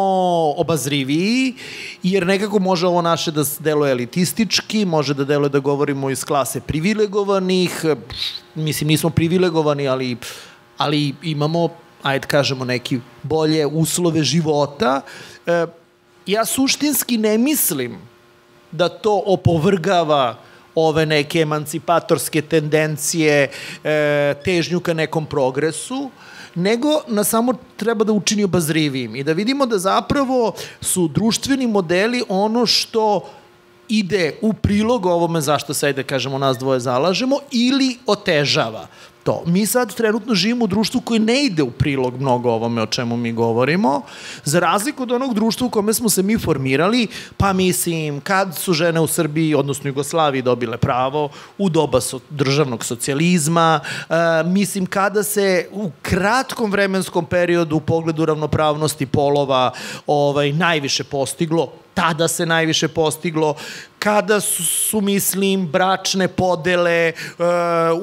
[SPEAKER 4] obazriviji, jer nekako može ovo naše da deluje elitistički, može da deluje da govorimo iz klase privilegovanih, mislim nismo privilegovani, ali imamo, ajde kažemo, neki bolje uslove života. Ja suštinski ne mislim da to opovrgava ove neke emancipatorske tendencije, težnju ka nekom progresu, nego nas samo treba da učini obazrivijim i da vidimo da zapravo su društveni modeli ono što ide u prilog ovome zašto se, da kažemo, nas dvoje zalažemo ili otežava to. Mi sad trenutno živimo u društvu koje ne ide u prilog mnogo ovome o čemu mi govorimo, za razliku od onog društva u kome smo se mi formirali, pa mislim, kad su žene u Srbiji, odnosno Jugoslaviji, dobile pravo, u doba državnog socijalizma, mislim, kada se u kratkom vremenskom periodu u pogledu ravnopravnosti polova najviše postiglo, tada se najviše postiglo, kada su, mislim, bračne podele,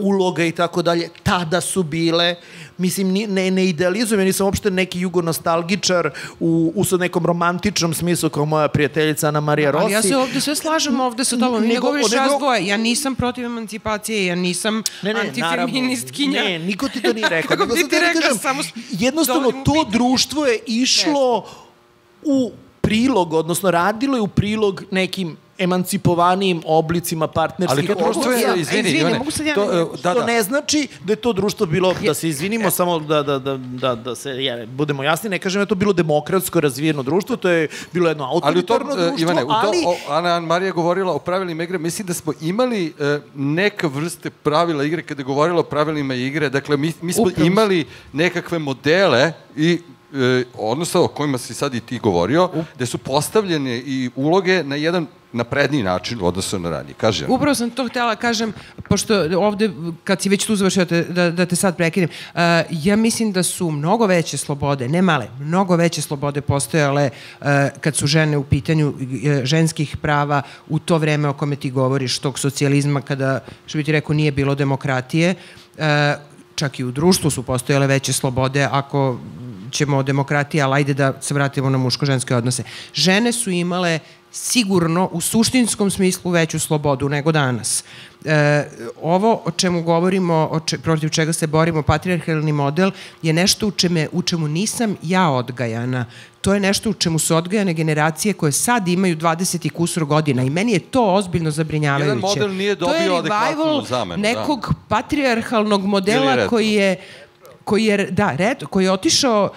[SPEAKER 4] uloga i tako dalje, tada su bile. Mislim, ne idealizujem, ja nisam uopšte neki jugonostalgičar u sad nekom romantičnom smislu kao moja prijateljica Ana Marija Rossi.
[SPEAKER 2] Ali ja se ovde sve slažem ovde sa tobom, ne govoriš razdvoje, ja nisam protiv emancipacije, ja nisam antifeministkinja.
[SPEAKER 4] Ne, niko ti to nije rekao. Kako bi ti rekao, samo... Jednostavno, to društvo je išlo u prilog, odnosno radilo je u prilog nekim emancipovanijim oblicima partnerskih odnosa.
[SPEAKER 1] Ali to društvo je, izvini,
[SPEAKER 2] mogu sad ja...
[SPEAKER 4] To ne znači da je to društvo bilo, da se izvinimo, samo da se budemo jasni, ne kažem da je to bilo demokratsko razvijeno društvo, to je bilo jedno autoritarno društvo,
[SPEAKER 1] Ivane, Ana Marija govorila o pravilima igre, mislim da smo imali neka vrste pravila igre kada je govorila o pravilima igre, dakle mi smo imali nekakve modele i odnosno o kojima si sad i ti govorio, gde su postavljene i uloge na jedan napredniji način u odnosu na ranije. Kaže.
[SPEAKER 2] Upravo sam to htjela kažem, pošto ovde, kad si već tu završio, da te sad prekinem, ja mislim da su mnogo veće slobode, ne male, mnogo veće slobode postojale kad su žene u pitanju ženskih prava u to vreme o kome ti govoriš, tog socijalizma, kada, što bi ti rekao, nije bilo demokratije, čak i u društvu su postojale veće slobode, ako ćemo o demokratiji, ali ajde da se vratimo na muško-ženske odnose. Žene su imale sigurno u suštinskom smislu veću slobodu nego danas. Ovo o čemu govorimo, protiv čega se borimo, patrijarhalni model, je nešto u čemu nisam ja odgajana. To je nešto u čemu su odgajane generacije koje sad imaju 20 i kusur godina i meni je to ozbiljno zabrinjavajuće.
[SPEAKER 1] Jedan model nije dobio adekvatnu zamenu.
[SPEAKER 2] To je revival nekog patrijarhalnog modela koji je otišao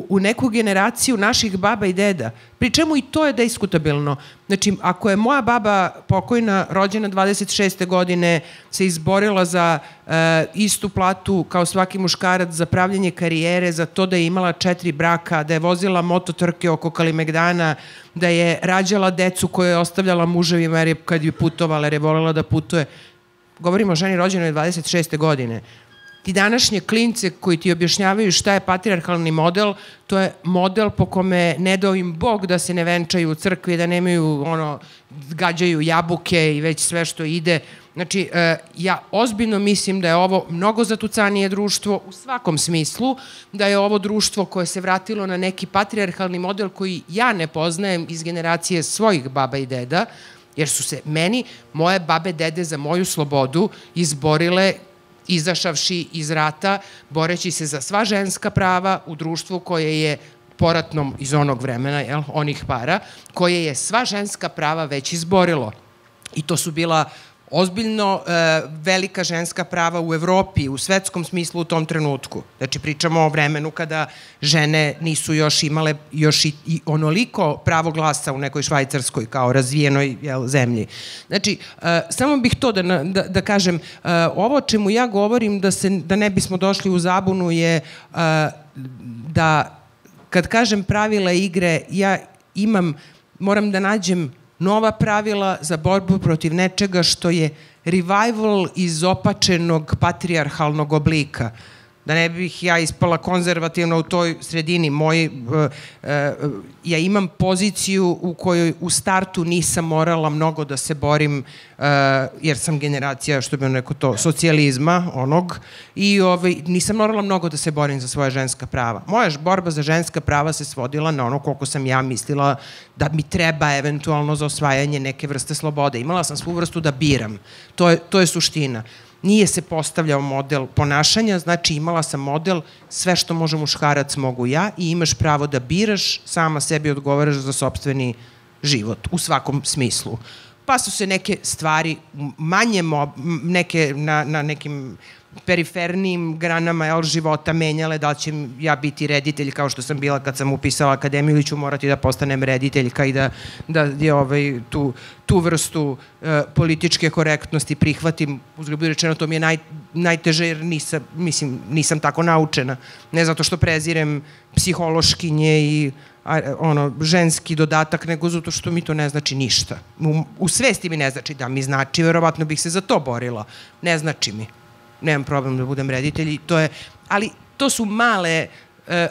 [SPEAKER 2] u neku generaciju naših baba i deda. Pri čemu i to je diskutabilno. Znači, ako je moja baba pokojna, rođena 26. godine, se izborila za istu platu kao svaki muškarac, za pravljenje karijere, za to da je imala 4 braka, da je vozila mototrke oko Kalimegdana, da je rađala decu koje je ostavljala muževima jer je kad je putovala, jer je volela da putuje. Govorimo o ženi rođenoj 26. godine. Ti današnje klince koji ti objašnjavaju šta je patrijarhalni model, to je model po kome ne dao im Bog da se ne venčaju u crkvi, da nemaju, gađaju jabuke i već sve što ide. Znači, ja ozbiljno mislim da je ovo mnogo zatucanije društvo u svakom smislu, da je ovo društvo koje se vratilo na neki patrijarhalni model koji ja ne poznajem iz generacije svojih baba i deda, jer su se meni, moje babe, dede za moju slobodu izborile izašavši iz rata, boreći se za sva ženska prava u društvu koje je poratnom iz onog vremena, onih para, koje je sva ženska prava već izborilo. I to su bila ozbiljno velika ženska prava u Evropi, u svetskom smislu u tom trenutku. Znači, pričamo o vremenu kada žene nisu još imale još i onoliko pravo glasa u nekoj Švajcarskoj kao razvijenoj zemlji. Znači, samo bih to da kažem, ovo čemu ja govorim da ne bismo došli u zabunu je da kad kažem pravila igre, ja moram da nađem nova pravila za borbu protiv nečega što je revival iz opačenog patrijarhalnog oblika. Da ne bih ja ispala konzervativna u toj sredini. Ja imam poziciju u kojoj u startu nisam morala mnogo da se borim, jer sam generacija, što bi neko to, socijalizma onog, i nisam morala mnogo da se borim za svoja ženska prava. Moja borba za ženska prava se svodila na ono koliko sam ja mislila da mi treba eventualno za osvajanje neke vrste slobode. Imala sam svu vrstu da biram. To je suština. Nije se postavljao model ponašanja, znači imala sam model sve što može muškarac mogu ja i imaš pravo da biraš, sama sebi odgovaraš za sopstveni život, u svakom smislu. Pa su se neke stvari manje, neke na nekim perifernijim granama života menjale, da li će ja biti reditelj kao što sam bila kad sam upisala akademiju ili ću morati da postanem rediteljka i da je tu vrstu političke korektnosti prihvatim. Uzgrubo rečeno, to mi je najteže jer nisam tako naučena. Ne zato što prezirem psihološkinje i ženski dodatak, nego zato što mi to ne znači ništa. U svesti mi ne znači, da mi znači, verovatno bih se za to borila. Ne znači mi. Nemam problem da budem reditelj, ali to su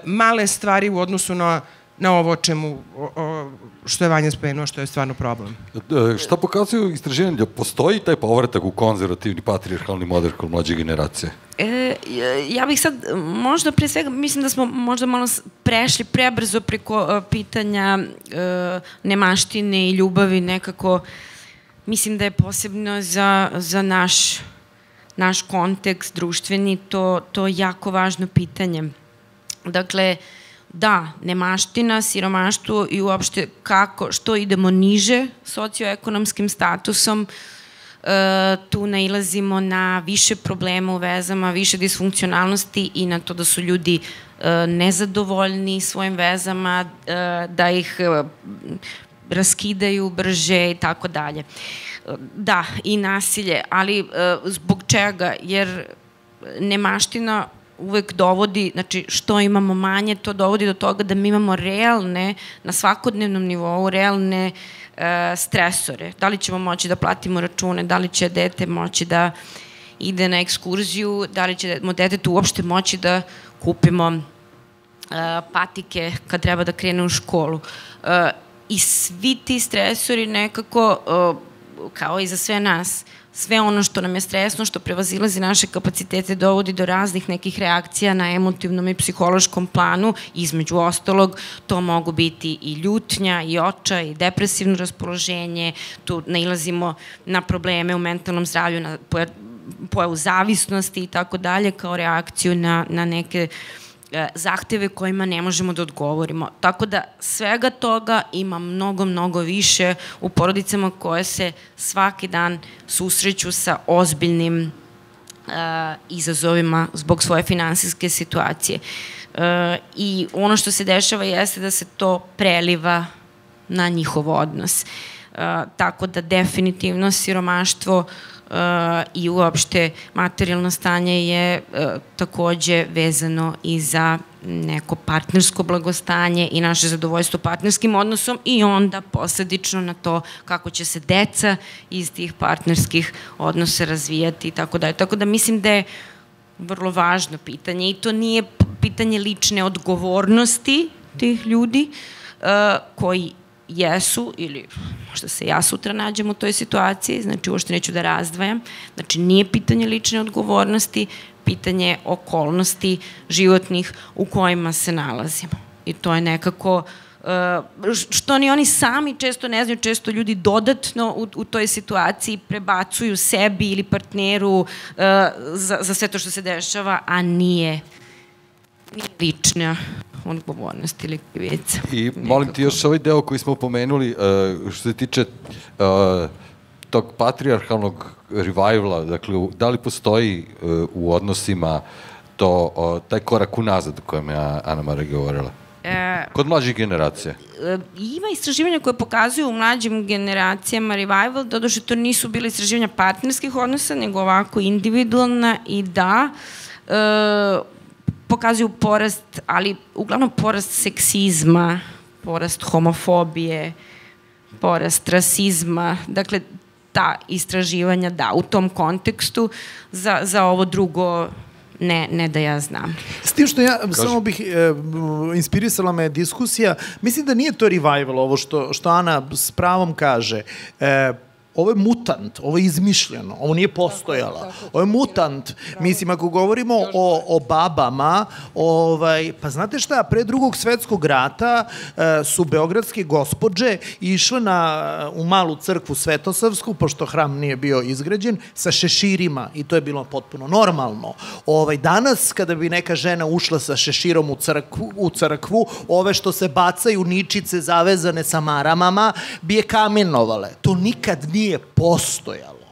[SPEAKER 2] male stvari u odnosu na ovo što je Vanja spomenuo, što je stvarno problem.
[SPEAKER 1] Šta pokazuju istraživanje? Da postoji taj povratak u konzervativni patrijarhalni model kod mlađe generacije?
[SPEAKER 3] Ja bih sad, možda pre svega, mislim da smo možda malo prešli prebrzo preko pitanja nemaštine i ljubavi nekako. Mislim da je posebno za naš kontekst društveni, to je jako važno pitanje. Dakle, da, nemaština, siromaštvo i uopšte što idemo niže socioekonomskim statusom, tu nailazimo na više problema u vezama, više disfunkcionalnosti i na to da su ljudi nezadovoljni svojim vezama, da ih raskidaju brže i tako dalje. Da, i nasilje, ali zbog čega? Jer nemaština uvek dovodi, znači što imamo manje, to dovodi do toga da mi imamo realne, na svakodnevnom nivou, realne stresore. Da li ćemo moći da platimo račune, da li će dete moći da ide na ekskurziju, da li ćemo detetu uopšte moći da kupimo patike kad treba da krene u školu. I svi ti stresori nekako, kao i za sve nas, sve ono što nam je stresno, što prevazilazi naše kapacitete, dovodi do raznih nekih reakcija na emotivnom i psihološkom planu. Između ostalog, to mogu biti i ljutnja, i očaj, i depresivno raspoloženje, tu nailazimo na probleme u mentalnom zdravlju, na pojavu zavisnosti i tako dalje, kao reakciju na neke zahteve kojima ne možemo da odgovorimo. Tako da svega toga ima mnogo, mnogo više u porodicama koje se svaki dan susreću sa ozbiljnim izazovima zbog svoje finansijske situacije. I ono što se dešava jeste da se to preliva na njihov odnos. Tako da definitivno siromaštvo i uopšte materijalno stanje je takođe vezano i za neko partnersko blagostanje i naše zadovoljstvo partnerskim odnosom i onda posledično na to kako će se deca iz tih partnerskih odnosa razvijati i tako dalje. Tako da mislim da je vrlo važno pitanje i to nije pitanje lične odgovornosti tih ljudi koji jesu, ili možda se ja sutra nađem u toj situaciji, znači uopšte neću da razdvajam, znači nije pitanje lične odgovornosti, pitanje okolnosti životnih u kojima se nalazimo. I to je nekako, što ni oni sami često ne znaju, često ljudi dodatno u toj situaciji prebacuju sebi ili partneru za sve to što se dešava, a nije lična odgovornost ili krivica.
[SPEAKER 1] I molim ti još ovaj deo koji smo pomenuli, što se tiče tog patrijarhalnog revivala, dakle, da li postoji u odnosima taj korak unazad o kojem je Ana Marija govorila? Kod mlađih generacija?
[SPEAKER 3] Ima istraživanja koje pokazuju u mlađim generacijama revival, doduše to nisu bile istraživanja partnerskih odnosa, nego ovako individualna i da, pokazuju porast, ali uglavnom porast seksizma, porast homofobije, porast rasizma, dakle, ta istraživanja, da, u tom kontekstu, za ovo drugo ne da ja znam.
[SPEAKER 4] S tim što ja samo bih, inspirisala me diskusija, mislim da nije to revival, ovo što Ana s pravom kaže. Ovo je mutant, ovo je izmišljeno, ovo nije postojalo. Ovo je mutant. Mislim, ako govorimo o babama, pa znate šta, pre Drugog svetskog rata su beogradske gospođe išle u malu crkvu Svetosavsku, pošto hram nije bio izgrađen, sa šeširima i to je bilo potpuno normalno. Danas, kada bi neka žena ušla sa šeširom u crkvu, ove što se bacaju ničice zavezane sa maramama, bi je kamenovale. To nikad nije postojalo.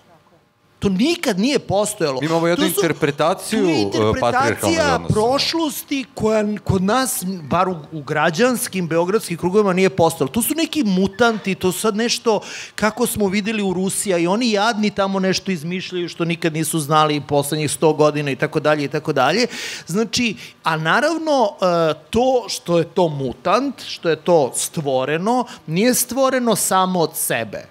[SPEAKER 4] To nikad nije postojalo.
[SPEAKER 1] Imamo jednu interpretaciju
[SPEAKER 4] interpretacija prošlosti koja kod nas, bar u građanskim beogradskim krugovima, nije postojala. To su neki mutanti, to sad nešto kako smo videli u Rusiji, i oni jadni tamo nešto izmišljaju što nikad nisu znali poslednjih 100 godina i tako dalje i tako dalje. Znači, a naravno to što je to mutant, što je to stvoreno, nije stvoreno samo od sebe,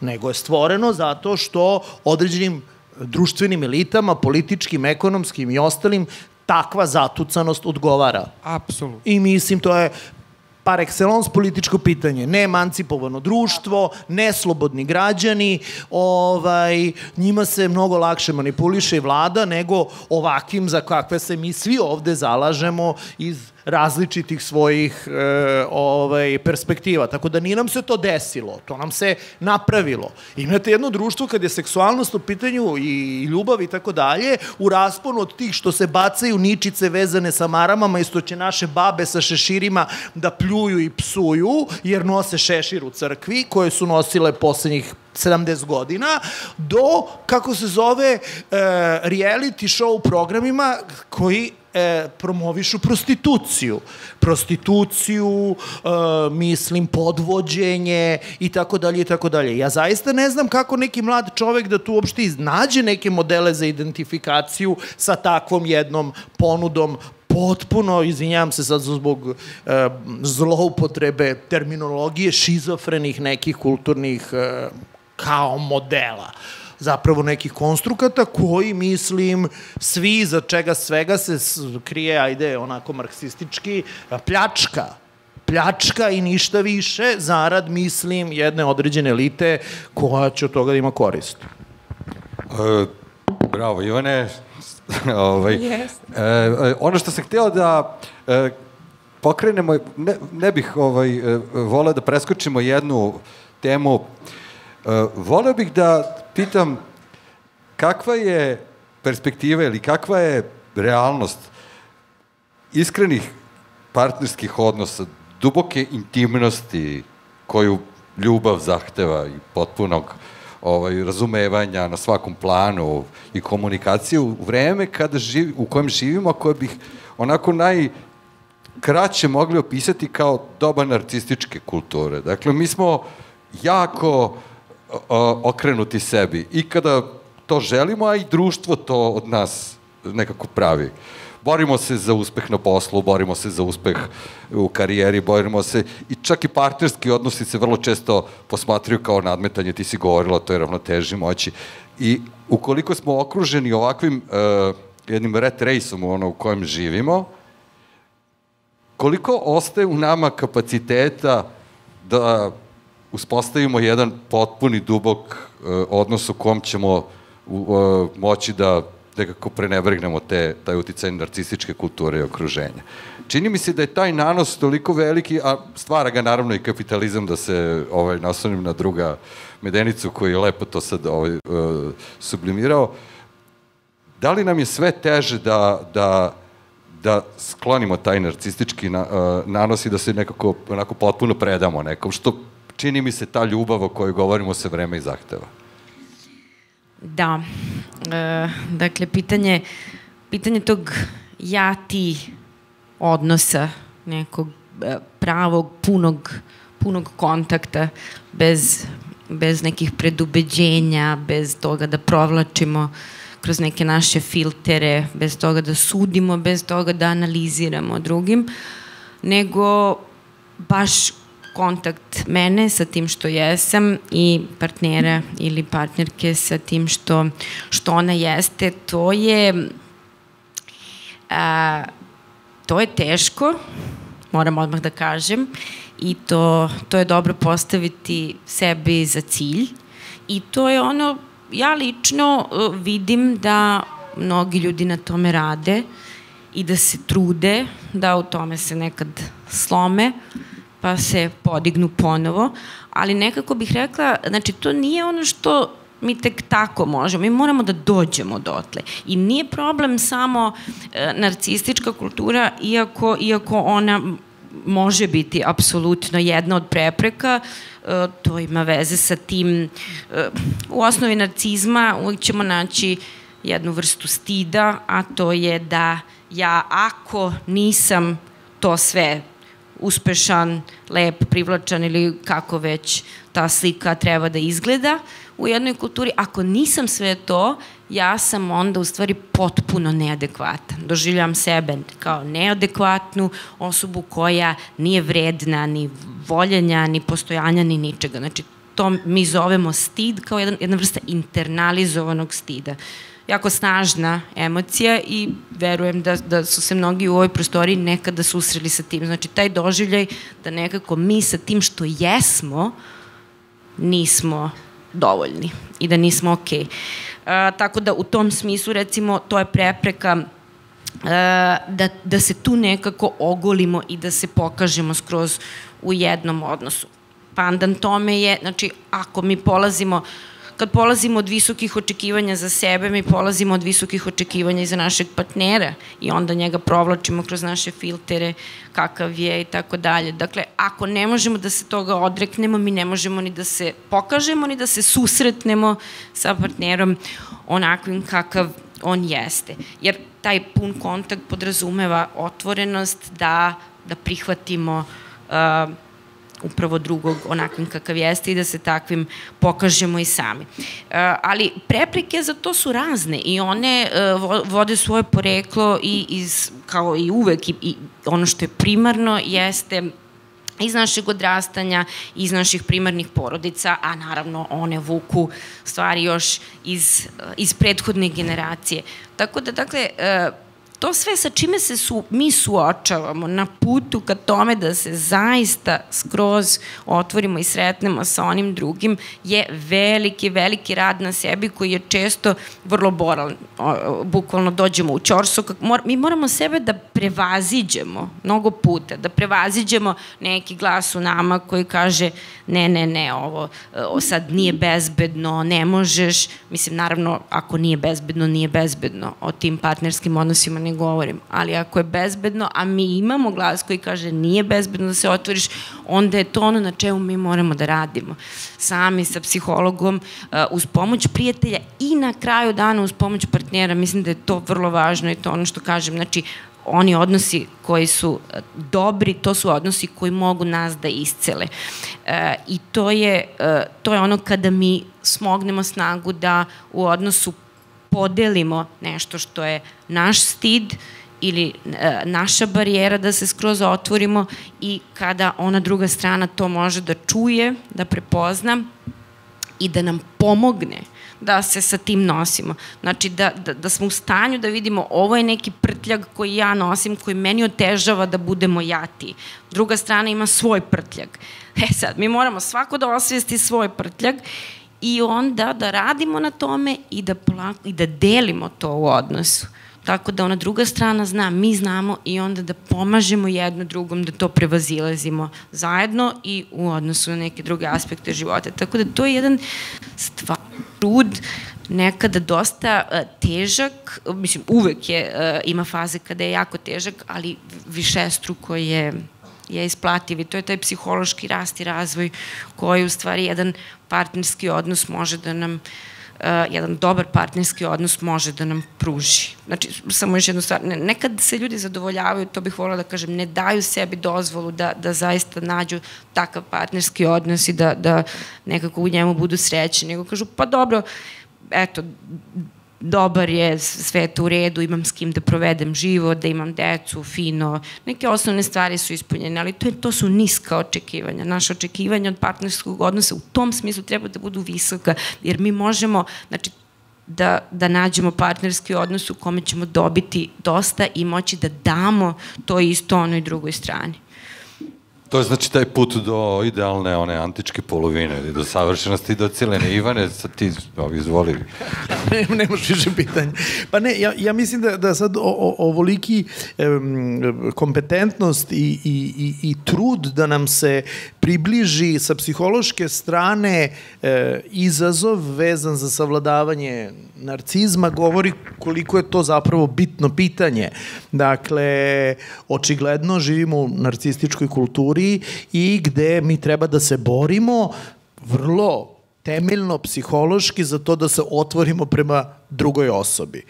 [SPEAKER 4] nego je stvoreno zato što određenim društvenim elitama, političkim, ekonomskim i ostalim, takva zatucanost odgovara.
[SPEAKER 2] Apsolutno.
[SPEAKER 4] I mislim, to je par excellence političko pitanje. Neemancipovano društvo, neslobodni građani, njima se mnogo lakše manipuliše i vlada nego ovakvim za kakve se mi svi ovde zalažemo iz različitih svojih perspektiva. Tako da nije nam se to desilo, to nam se napravilo. Imate jedno društvo kad je seksualnost u pitanju i ljubav i tako dalje, u rasponu od tih što se bacaju ničice vezane sa maramama i što će naše babe sa šeširima da pljuju i psuju, jer nose šešir u crkvi, koje su nosile poslednjih 70 godina, do, kako se zove, reality show programima koji promovišu prostituciju. Prostituciju, mislim, podvođenje i tako dalje i tako dalje. Ja zaista ne znam kako neki mlad čovek da tu uopšte iznađe neke modele za identifikaciju sa takvom jednom ponudom potpuno, izvinjavam se sad zbog zloupotrebe terminologije, šizofrenih nekih kulturnih kao modela. Zapravo nekih konstrukata koji, mislim, svi za čega svega se krije, ajde, onako marksistički, pljačka. Pljačka i ništa više, zarad, mislim, jedne određene elite koja će od toga da ima korist.
[SPEAKER 1] Bravo, Ivane. Ono što sam hteo da pokrenemo, ne bih voleo da preskočimo jednu temu. Voleo bih da pitam kakva je perspektiva ili kakva je realnost iskrenih partnerskih odnosa, duboke intimnosti koju ljubav zahteva i potpunog razumevanja na svakom planu i komunikaciju u vreme u kojem živimo, koje bih onako najkraće mogli opisati kao doba narcističke kulture. Dakle, mi smo jako okrenuti sebi i kada to želimo, a i društvo to od nas nekako pravi. Borimo se za uspeh na poslu, borimo se za uspeh u karijeri, borimo se i čak i partnerski odnosi se vrlo često posmatraju kao nadmetanje, ti si govorila, to je ravnoteži moći. I ukoliko smo okruženi ovakvim jednim rat race-om u kojem živimo, koliko ostaje u nama kapaciteta da uspostavimo jedan potpuni dubok odnos u kom ćemo moći da nekako prenevrgnemo taj uticaj narcističke kulture i okruženja. Čini mi se da je taj nanos toliko veliki, a stvara ga naravno i kapitalizam, da se naslonim na druga Medenicu koji je lepo to sad sublimirao. Da li nam je sve teže da sklonimo taj narcistički nanos i da se nekako onako potpuno predamo nekom, što čini mi se ta ljubav o kojoj govorimo se vreme i zahteva?
[SPEAKER 3] Da. Dakle, pitanje tog ja-ti odnosa, nekog pravog, punog kontakta, bez nekih predubeđenja, bez toga da provlačimo kroz neke naše filtere, bez toga da sudimo, bez toga da analiziramo drugim, nego baš kontakt mene sa tim što jesam i partnera ili partnerke sa tim što ona jeste, to je teško, moram odmah da kažem, i to je dobro postaviti sebi za cilj i to je ono, ja lično vidim da mnogi ljudi na tome rade i da se trude, da u tome se nekad slome, pa se podignu ponovo, ali nekako bih rekla, znači to nije ono što mi tek tako možemo, mi moramo da dođemo dotle. I nije problem samo narcistička kultura, iako ona može biti apsolutno jedna od prepreka, to ima veze sa tim, u osnovi narcizma uvijek ćemo naći jednu vrstu stida, a to je da ja ako nisam to sve uspešan, lep, privlačan ili kako već ta slika treba da izgleda u jednoj kulturi, ako nisam sve to, ja sam onda u stvari potpuno neadekvatan. Doživljam sebe kao neadekvatnu osobu koja nije vredna ni voljenja, ni postojanja, ni ničega. Znači, to mi zovemo stid kao jedna vrsta internalizovanog stida. Jako snažna emocija i verujem da su se mnogi u ovoj prostoriji nekada susreli sa tim. Znači, taj doživljaj da nekako mi sa tim što jesmo nismo dovoljni i da nismo okej. Tako da u tom smislu, recimo, to je prepreka da se tu nekako ogolimo i da se pokažemo skroz u jednom odnosu. Pandan tome je, znači, ako mi kad polazimo od visokih očekivanja za sebe, mi polazimo od visokih očekivanja i za našeg partnera i onda njega provlačimo kroz naše filtere, kakav je i tako dalje. Dakle, ako ne možemo da se toga odreknemo, mi ne možemo ni da se pokažemo, ni da se susretnemo sa partnerom onakvim kakav on jeste. Jer taj pun kontakt podrazumeva otvorenost da prihvatimo upravo drugog onakvim kakav jeste i da se takvim pokažemo i sami. Ali prepreke za to su razne i one vode svoje poreklo kao i uvek i ono što je primarno jeste iz našeg odrastanja, iz naših primarnih porodica, a naravno one vuku stvari još iz prethodne generacije. Tako da, dakle, to sve sa čime se mi suočavamo na putu ka tome da se zaista skroz otvorimo i sretnemo sa onim drugim je veliki, veliki rad na sebi koji je često vrlo boralan. Bukvalno dođemo u ćorsok. Mi moramo sebe da prevaziđemo mnogo puta, da prevaziđemo neki glas u nama koji kaže ne, ovo sad nije bezbedno, ne možeš. Mislim, naravno, ako nije bezbedno, nije bezbedno. O tim partnerskim odnosima ne govorim, ali ako je bezbedno, a mi imamo glas koji kaže nije bezbedno da se otvoriš, onda je to ono na čemu mi moramo da radimo. Sami sa psihologom, uz pomoć prijatelja i na kraju dana uz pomoć partnera, mislim da je to vrlo važno i to ono što kažem, znači oni odnosi koji su dobri, to su odnosi koji mogu nas da iscele. I to je ono kada mi smognemo snagu da u odnosu podelimo nešto što je naš stid ili naša barijera da se skroz otvorimo i kada ona druga strana to može da čuje, da prepozna i da nam pomogne da se sa tim nosimo. Znači da smo u stanju da vidimo ovo je neki prtljag koji ja nosim, koji meni otežava da budemo jati. Druga strana ima svoj prtljag. Sad, mi moramo svako da osvijesti svoj prtljag i onda da radimo na tome i da delimo to u odnosu. Tako da ona druga strana zna, mi znamo i onda da pomažemo jedno drugom da to prevazilazimo zajedno i u odnosu na neke druge aspekte života. Tako da to je jedan trud, nekada dosta težak, mislim uvek ima faze kada je jako težak, ali višestruko je isplativ i to je taj psihološki rast i razvoj koji u stvari jedan partnerski odnos može da nam jedan dobar partnerski odnos može da nam pruži. Znači, samo još jednu stvar, nekad se ljudi zadovoljavaju, to bih volila da kažem, ne daju sebi dozvolu da zaista nađu takav partnerski odnos i da nekako u njemu budu srećni, nego kažu, pa dobro, eto, dobar je, sve u redu, imam s kim da provedem život, da imam decu, fino, neke osnovne stvari su ispunjene, ali to su niska očekivanja. Naše očekivanja od partnerskog odnosa u tom smislu treba da budu visoka, jer mi možemo, znači, da nađemo partnerski odnos u kome ćemo dobiti dosta i moći da damo to isto onoj drugoj strani.
[SPEAKER 1] To je znači taj put do idealne, one antičke polovine, do savršenosti, do celene. Ivane, sad ti izvoli.
[SPEAKER 4] Ne možeš više pitanje. Pa ne, ja mislim da sad ovoliki kompetentnost i trud da nam se približi sa psihološke strane izazov vezan za savladavanje narcizma govori koliko je to zapravo bitno pitanje. Dakle, očigledno živimo u narcističkoj kulturi i gde mi treba da se borimo vrlo temeljno, psihološki, za to da se otvorimo prema drugoj osobi.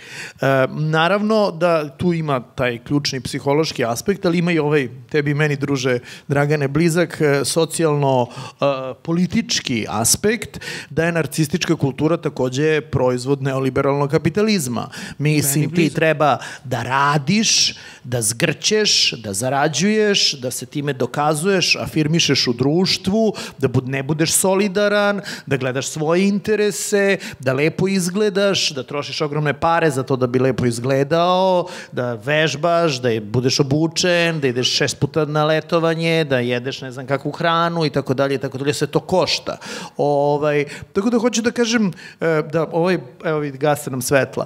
[SPEAKER 4] Naravno da tu ima taj ključni psihološki aspekt, ali ima i ovaj, tebi i meni, druže Dragane, blizak socijalno-politički aspekt, da je narcistička kultura takođe proizvod neoliberalnog kapitalizma. Mislim, ti treba da radiš, da zgrćeš, da zarađuješ, da se time dokazuješ, afirmišeš u društvu, da ne budeš solidaran, da gledaš svoje interese, da lepo izgledaš, da trošiš ogromne pare za to da bi lepo izgledao, da vežbaš, da budeš obučen, da ideš 6 puta na letovanje, da jedeš ne znam kakvu hranu i tako dalje, sve to košta. Tako da hoću da kažem da evo vidi, gase nam svetla.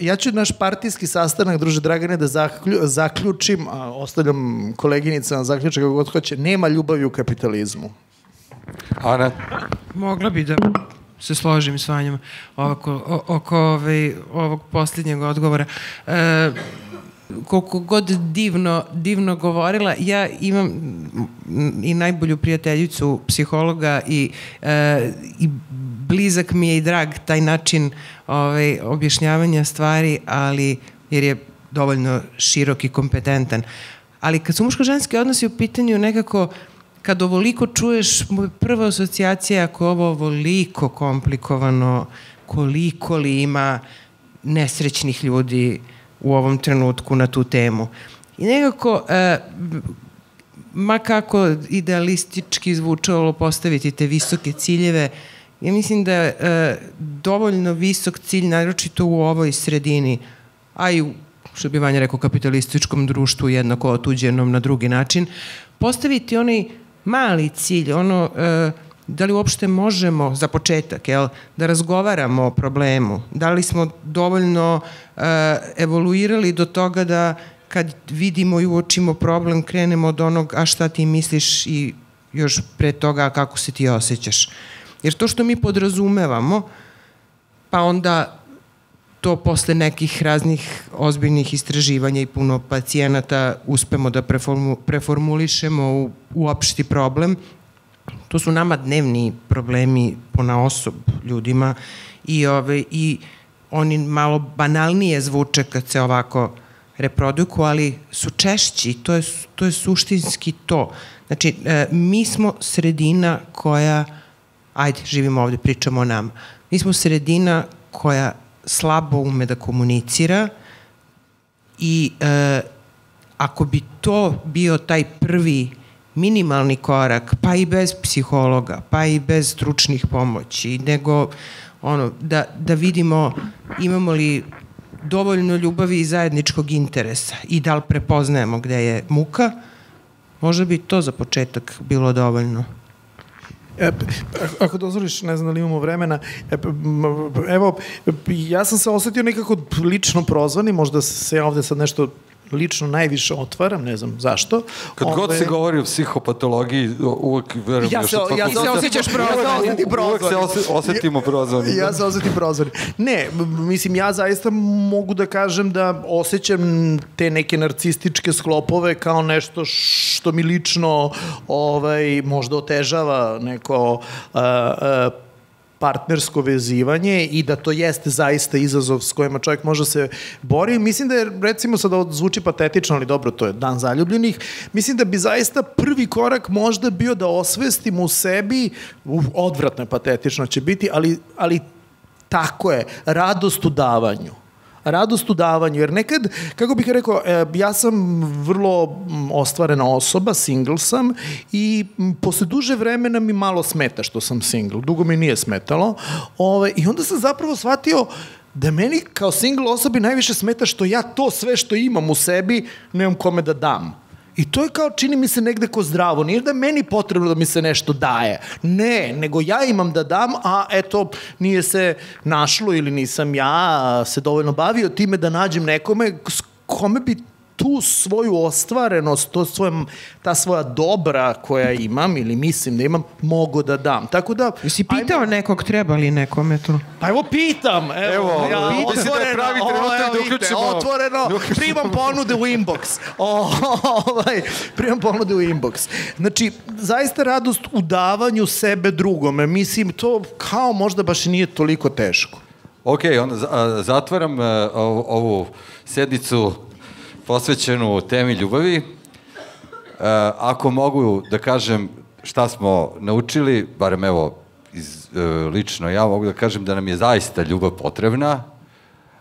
[SPEAKER 4] Ja ću naš partijski sastanak, druže Dragane, da zaključim, a ostavljam koleginicama zaključak kako god hoće, nema ljubavi u kapitalizmu.
[SPEAKER 1] Ana?
[SPEAKER 2] Mogla bi da se složim s Vanjom oko ovog posljednjeg odgovora. Koliko god divno govorila, ja imam i najbolju prijateljicu psihologa i blizak mi je i drag taj način objašnjavanja stvari, ali jer je dovoljno širok i kompetentan. Ali kad su muško-ženski odnosi u pitanju, nekako kad ovoliko čuješ, prva asocijacija, ako je ovo ovoliko komplikovano, koliko li ima nesrećnih ljudi u ovom trenutku na tu temu. I nekako, ma kako idealistički zvučalo postaviti te visoke ciljeve, ja mislim da je dovoljno visok cilj, naročito u ovoj sredini, a i u, što bi Vanja rekao, kapitalističkom društvu, jednako otuđenom na drugi način, postaviti onaj mali cilj, da li uopšte možemo, za početak, da razgovaramo o problemu, da li smo dovoljno evoluirali do toga da kad vidimo i uočimo problem, krenemo od onog a šta ti misliš i još pre toga kako se ti osjećaš. Jer to što mi podrazumevamo, pa onda to posle nekih raznih ozbiljnih istraživanja i puno pacijenata uspemo da preformulišemo u uopšti problem. To su nama dnevni problemi ponaosob ljudima i oni malo banalnije zvuče kad se ovako reprodukuju, ali su češći, to je suštinski to. Znači, mi smo sredina koja, ajde, živimo ovde, pričamo o nama, mi smo sredina koja slabo ume da komunicira i ako bi to bio taj prvi minimalni korak, pa i bez psihologa, pa i bez stručnih pomoći, nego da vidimo imamo li dovoljno ljubavi i zajedničkog interesa i da li prepoznajemo gde je muka, možda bi to za početak bilo dovoljno.
[SPEAKER 4] Ako dozvoliš, ne znam da li imamo vremena, evo, ja sam se osetio nekako lično prozvan i možda se ja ovde sad nešto lično najviše otvaram, ne znam zašto.
[SPEAKER 1] Kad god se govori o psihopatologiji, uvek verujem...
[SPEAKER 2] Ja se osjećaš prozvan.
[SPEAKER 1] Uvek se osetimo prozvani.
[SPEAKER 4] Ja se osetim prozvani. Ne, mislim, ja zaista mogu da kažem da osjećam te neke narcističke sklopove kao nešto što mi lično možda otežava neko partnersko vezivanje i da to jeste zaista izazov s kojima čovjek može se bori. Mislim da je, recimo, sad ovo zvuči patetično, ali dobro, to je dan zaljubljenih, mislim da bi zaista prvi korak možda bio da osvestimo u sebi, odvratno je patetično će biti, ali Tako je, radost u davanju. Radost u davanju, jer nekad, kako bih rekao, ja sam vrlo ostvarena osoba, single sam i posle duže vremena mi malo smeta što sam single, dugo mi nije smetalo i onda sam zapravo shvatio da meni kao single osobi najviše smeta što ja to sve što imam u sebi nemam kome da dam. I to je kao, čini mi se negde ko zdravo. Nije da meni potrebno da mi se nešto daje. Ne, nego ja imam da dam, a eto, nije se našlo ili nisam ja se dovoljno bavio time da nađem nekome s kome bi tu svoju ostvarenost, ta svoja dobra koja imam ili mislim da imam, mogu da dam. Tako da...
[SPEAKER 2] Jesi pitao nekog treba li nekome to?
[SPEAKER 4] Pa evo pitam.
[SPEAKER 1] Evo, mislim da je pravi trenutak da uključimo...
[SPEAKER 4] Otvoreno, primam ponude u inbox. Primam ponude u inbox. Znači, zaista radost u davanju sebe drugome. Mislim, to kao možda baš nije toliko teško.
[SPEAKER 1] Ok, onda zatvaram ovu sednicu posvećenu temi ljubavi. Ako mogu da kažem šta smo naučili, barem evo, lično ja mogu da kažem da nam je zaista ljubav potrebna,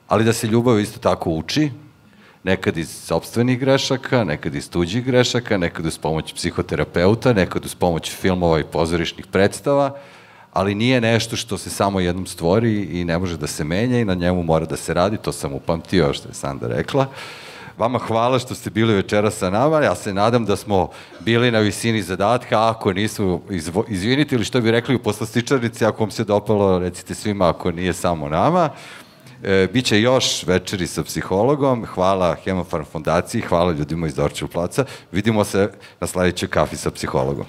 [SPEAKER 1] ali da se ljubav isto tako uči, nekad iz sopstvenih grešaka, nekad iz tuđih grešaka, nekad uz pomoć psihoterapeuta, nekad uz pomoć filmova i pozorišnih predstava, ali nije nešto što se samo jednom stvori i ne može da se menja i na njemu mora da se radi, to sam upamtio što je Sanda rekla. Vama hvala što ste bili večera sa nama, ja se nadam da smo bili na visini zadatka, ako nisu, izvinite, ili što bi rekli u poslastičarnici, ako vam se dopalo, recite svima, ako nije samo nama. Biće još večeri sa psihologom, hvala Hemofarm fondaciji, hvala ljudima iz Dorčev placa, vidimo se na sledećoj kafi sa psihologom.